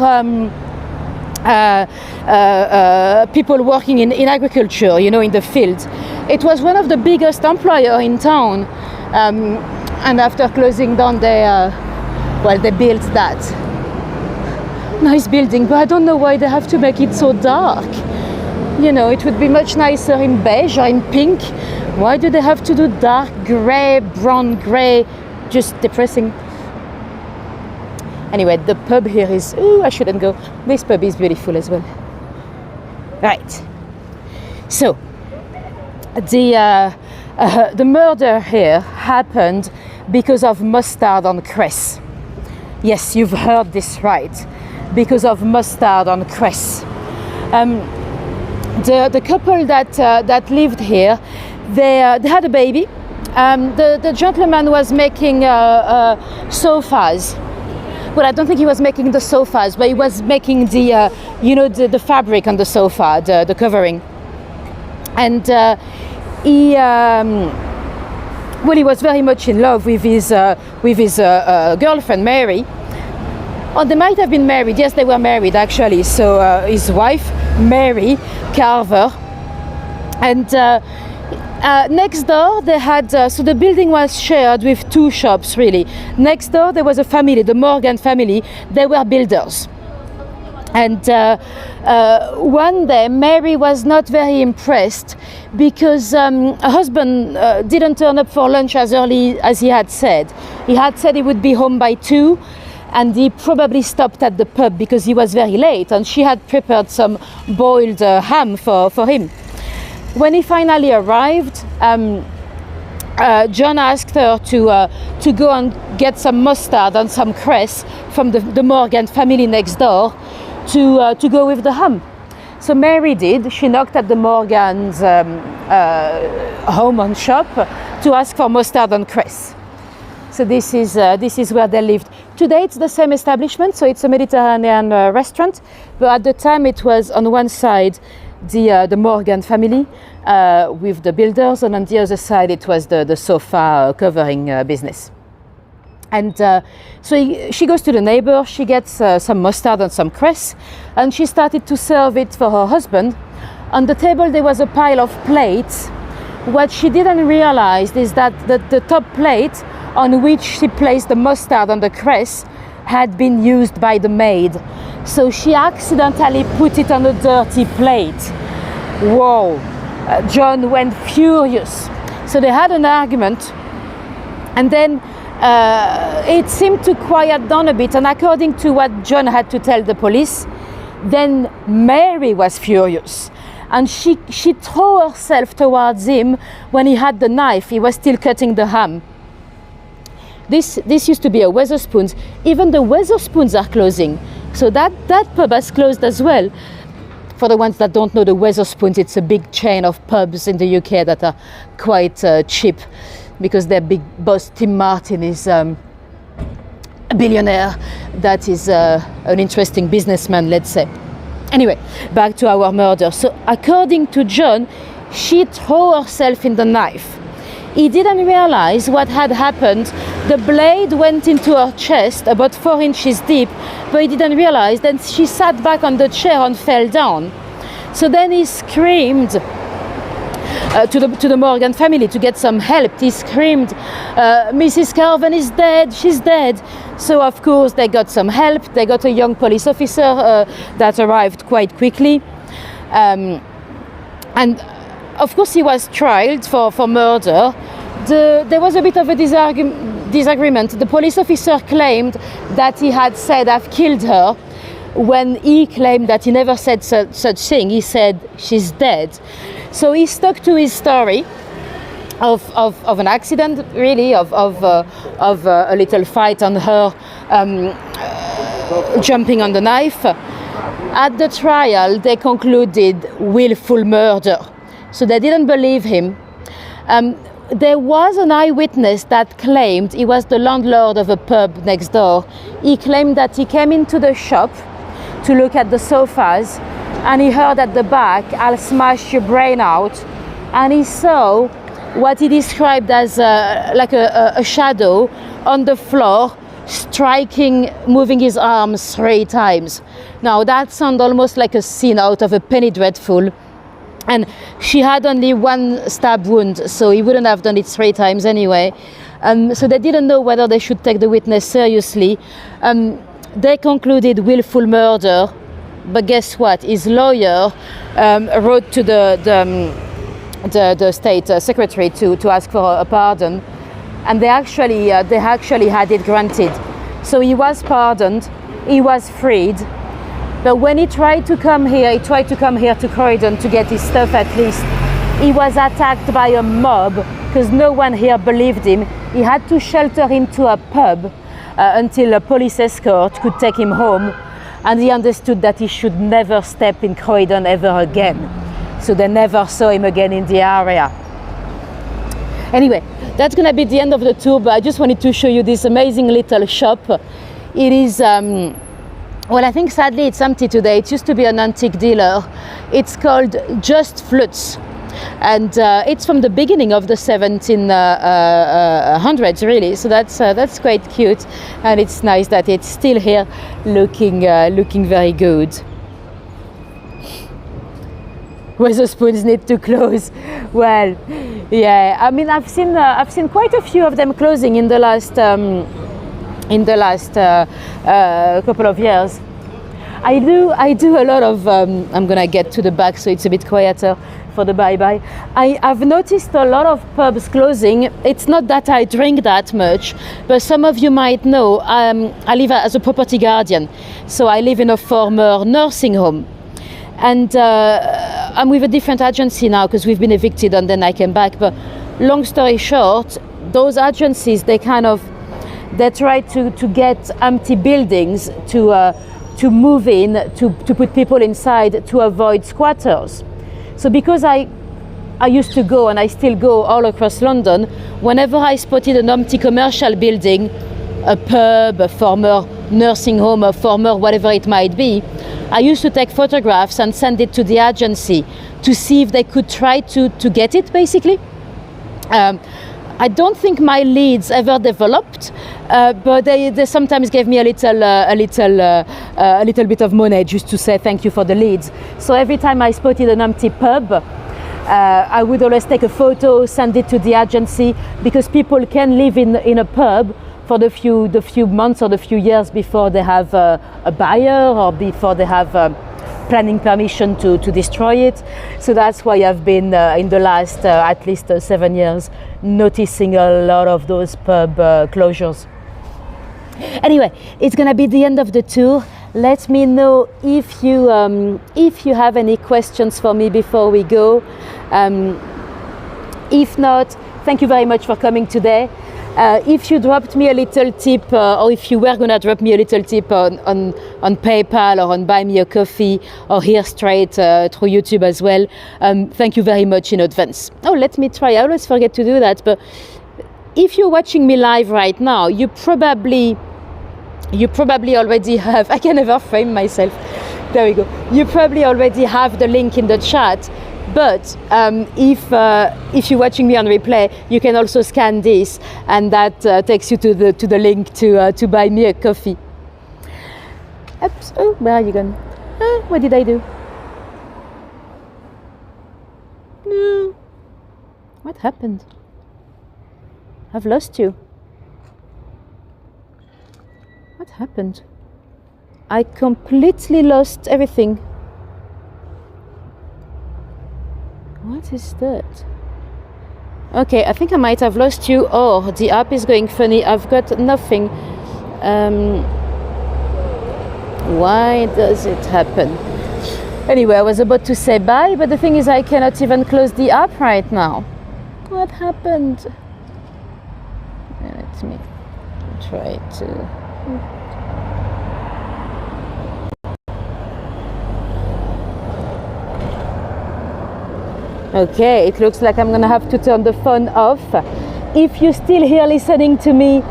A: people working in agriculture, you know, in the field. It was one of the biggest employers in town. And after closing down, they built that. Nice building, but I don't know why they have to make it so dark. You know, it would be much nicer in beige or in pink. Why do they have to do dark grey, brown grey? Just depressing. Anyway, the pub here is... Ooh, I shouldn't go. This pub is beautiful as well. Right. So, the murder here happened because of mustard on cress. Yes, you've heard this right. Because of mustard on cress. The couple that lived here, they had a baby. The gentleman was making sofas. Well, I don't think he was making the sofas, but he was making the fabric on the sofa, the covering. And he was very much in love with his girlfriend Mary. Oh, they might have been married. Yes, they were married actually. So his wife Mary Carver, and next door they had so the building was shared with two shops really. Next door there was a family, the Morgan family. They were builders, and one day Mary was not very impressed because her husband didn't turn up for lunch as early as he had said. He had said he would be home by 2. And he probably stopped at the pub because he was very late, and she had prepared some boiled ham for him. When he finally arrived, John asked her to go and get some mustard and some cress from the Morgan family next door to go with the ham. So Mary did. She knocked at the Morgan's home and shop to ask for mustard and cress. So this is where they lived. Today it's the same establishment, so it's a Mediterranean restaurant. But at the time it was on one side the Morgan family with the builders, and on the other side it was the sofa covering business. And so she goes to the neighbor, she gets some mustard and some cress, and she started to serve it for her husband. On the table there was a pile of plates. What she didn't realize is that the top plate on which she placed the mustard and the cress had been used by the maid. So she accidentally put it on a dirty plate. Whoa, John went furious. So they had an argument, and then it seemed to quiet down a bit, and according to what John had to tell the police, then Mary was furious. And she threw herself towards him when he had the knife. He was still cutting the ham. This used to be a Wetherspoons. Even the Wetherspoons are closing. So that pub has closed as well. For the ones that don't know, the Wetherspoons, it's a big chain of pubs in the UK that are quite cheap, because their big boss, Tim Martin, is a billionaire that is an interesting businessman, let's say. Anyway, back to our murder. So according to John, she threw herself in the knife. He didn't realize what had happened. The blade went into her chest about 4 inches deep, but he didn't realize. Then she sat back on the chair and fell down. So then he screamed to the Morgan family to get some help. He screamed, Mrs. Carven is dead, she's dead. So of course they got some help. They got a young police officer that arrived quite quickly. And of course he was tried for murder. There was a bit of a disagreement. The police officer claimed that he had said, "I've killed her," when he claimed that he never said such thing. He said, "She's dead." So he stuck to his story of an accident, really, of a little fight on her jumping on the knife. At the trial, they concluded willful murder. So they didn't believe him. There was an eyewitness that claimed, he was the landlord of a pub next door. He claimed that he came into the shop to look at the sofas, and he heard at the back, "I'll smash your brain out." And he saw what he described as like a shadow on the floor, moving his arms 3 times. Now that sounds almost like a scene out of a Penny Dreadful. And she had only 1 stab wound, so he wouldn't have done it 3 times anyway. So they didn't know whether they should take the witness seriously. They concluded willful murder, but guess what? His lawyer wrote to the state secretary to ask for a pardon, and they actually had it granted. So he was pardoned, he was freed. But when he tried to come here to Croydon to get his stuff at least, he was attacked by a mob because no one here believed him. He had to shelter into a pub until a police escort could take him home, and he understood that he should never step in Croydon ever again. So they never saw him again in the area. Anyway, that's gonna be the end of the tour, but I just wanted to show you this amazing little shop. It is well, I think sadly it's empty today. It used to be an antique dealer. It's called Just Flutes, and it's from the beginning of the 1700s, really. So that's quite cute, and it's nice that it's still here, looking very good. Wetherspoons need to close. Well, yeah. I mean, I've seen quite a few of them closing in the last couple of years. I do a lot of, I'm gonna get to the back so it's a bit quieter for the bye-bye. I've noticed a lot of pubs closing. It's not that I drink that much, but some of you might know, I live as a property guardian. So I live in a former nursing home. And I'm with a different agency now because we've been evicted and then I came back. But long story short, those agencies, they try to get empty buildings to move in, to put people inside to avoid squatters. So because I used to go, and I still go all across London, whenever I spotted an empty commercial building, a pub, a former nursing home, a former whatever it might be, I used to take photographs and send it to the agency to see if they could try to get it, basically. I don't think my leads ever developed, but they sometimes gave me a little bit of money just to say thank you for the leads. So every time I spotted an empty pub, I would always take a photo, send it to the agency, because people can live in a pub for the few months or the few years before they have a buyer or before they have planning permission to destroy it. So that's why I've been in the last at least 7 years noticing a lot of those pub closures. Anyway, it's gonna be the end of the tour. Let me know if you have any questions for me before we go. If not, thank you very much for coming today. If you dropped me a little tip, or if you were gonna drop me a little tip on PayPal or on Buy Me a Coffee or here straight through YouTube as well, thank you very much in advance. Oh, let me try. I always forget to do that, but if you're watching me live right now, you probably already have, I can never frame myself. There we go. You probably already have the link in the chat. But if you're watching me on replay, you can also scan this, and that takes you to the link to buy me a coffee. Oops. Oh, where are you gone? What did I do? No. What happened? I've lost you. What happened? I completely lost everything. What is that? Okay, I think I might have lost you. Oh, the app is going funny. I've got nothing. Why does it happen? Anyway, I was about to say bye, but the thing is I cannot even close the app right now. What happened? Let me try to... Okay, it looks like I'm gonna have to turn the phone off. If you're still here listening to me,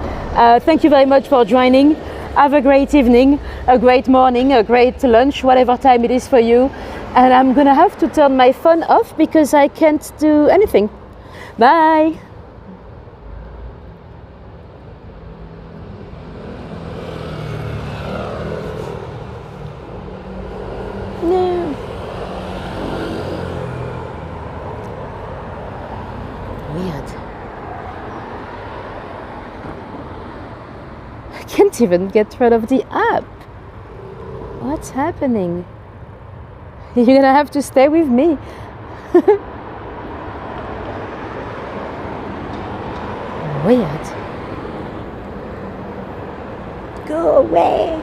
A: thank you very much for joining. Have a great evening, a great morning, a great lunch, whatever time it is for you. And I'm gonna have to turn my phone off because I can't do anything. Bye. No. Weird. I can't even get rid of the app. What's happening? You're gonna have to stay with me. Weird. Go away.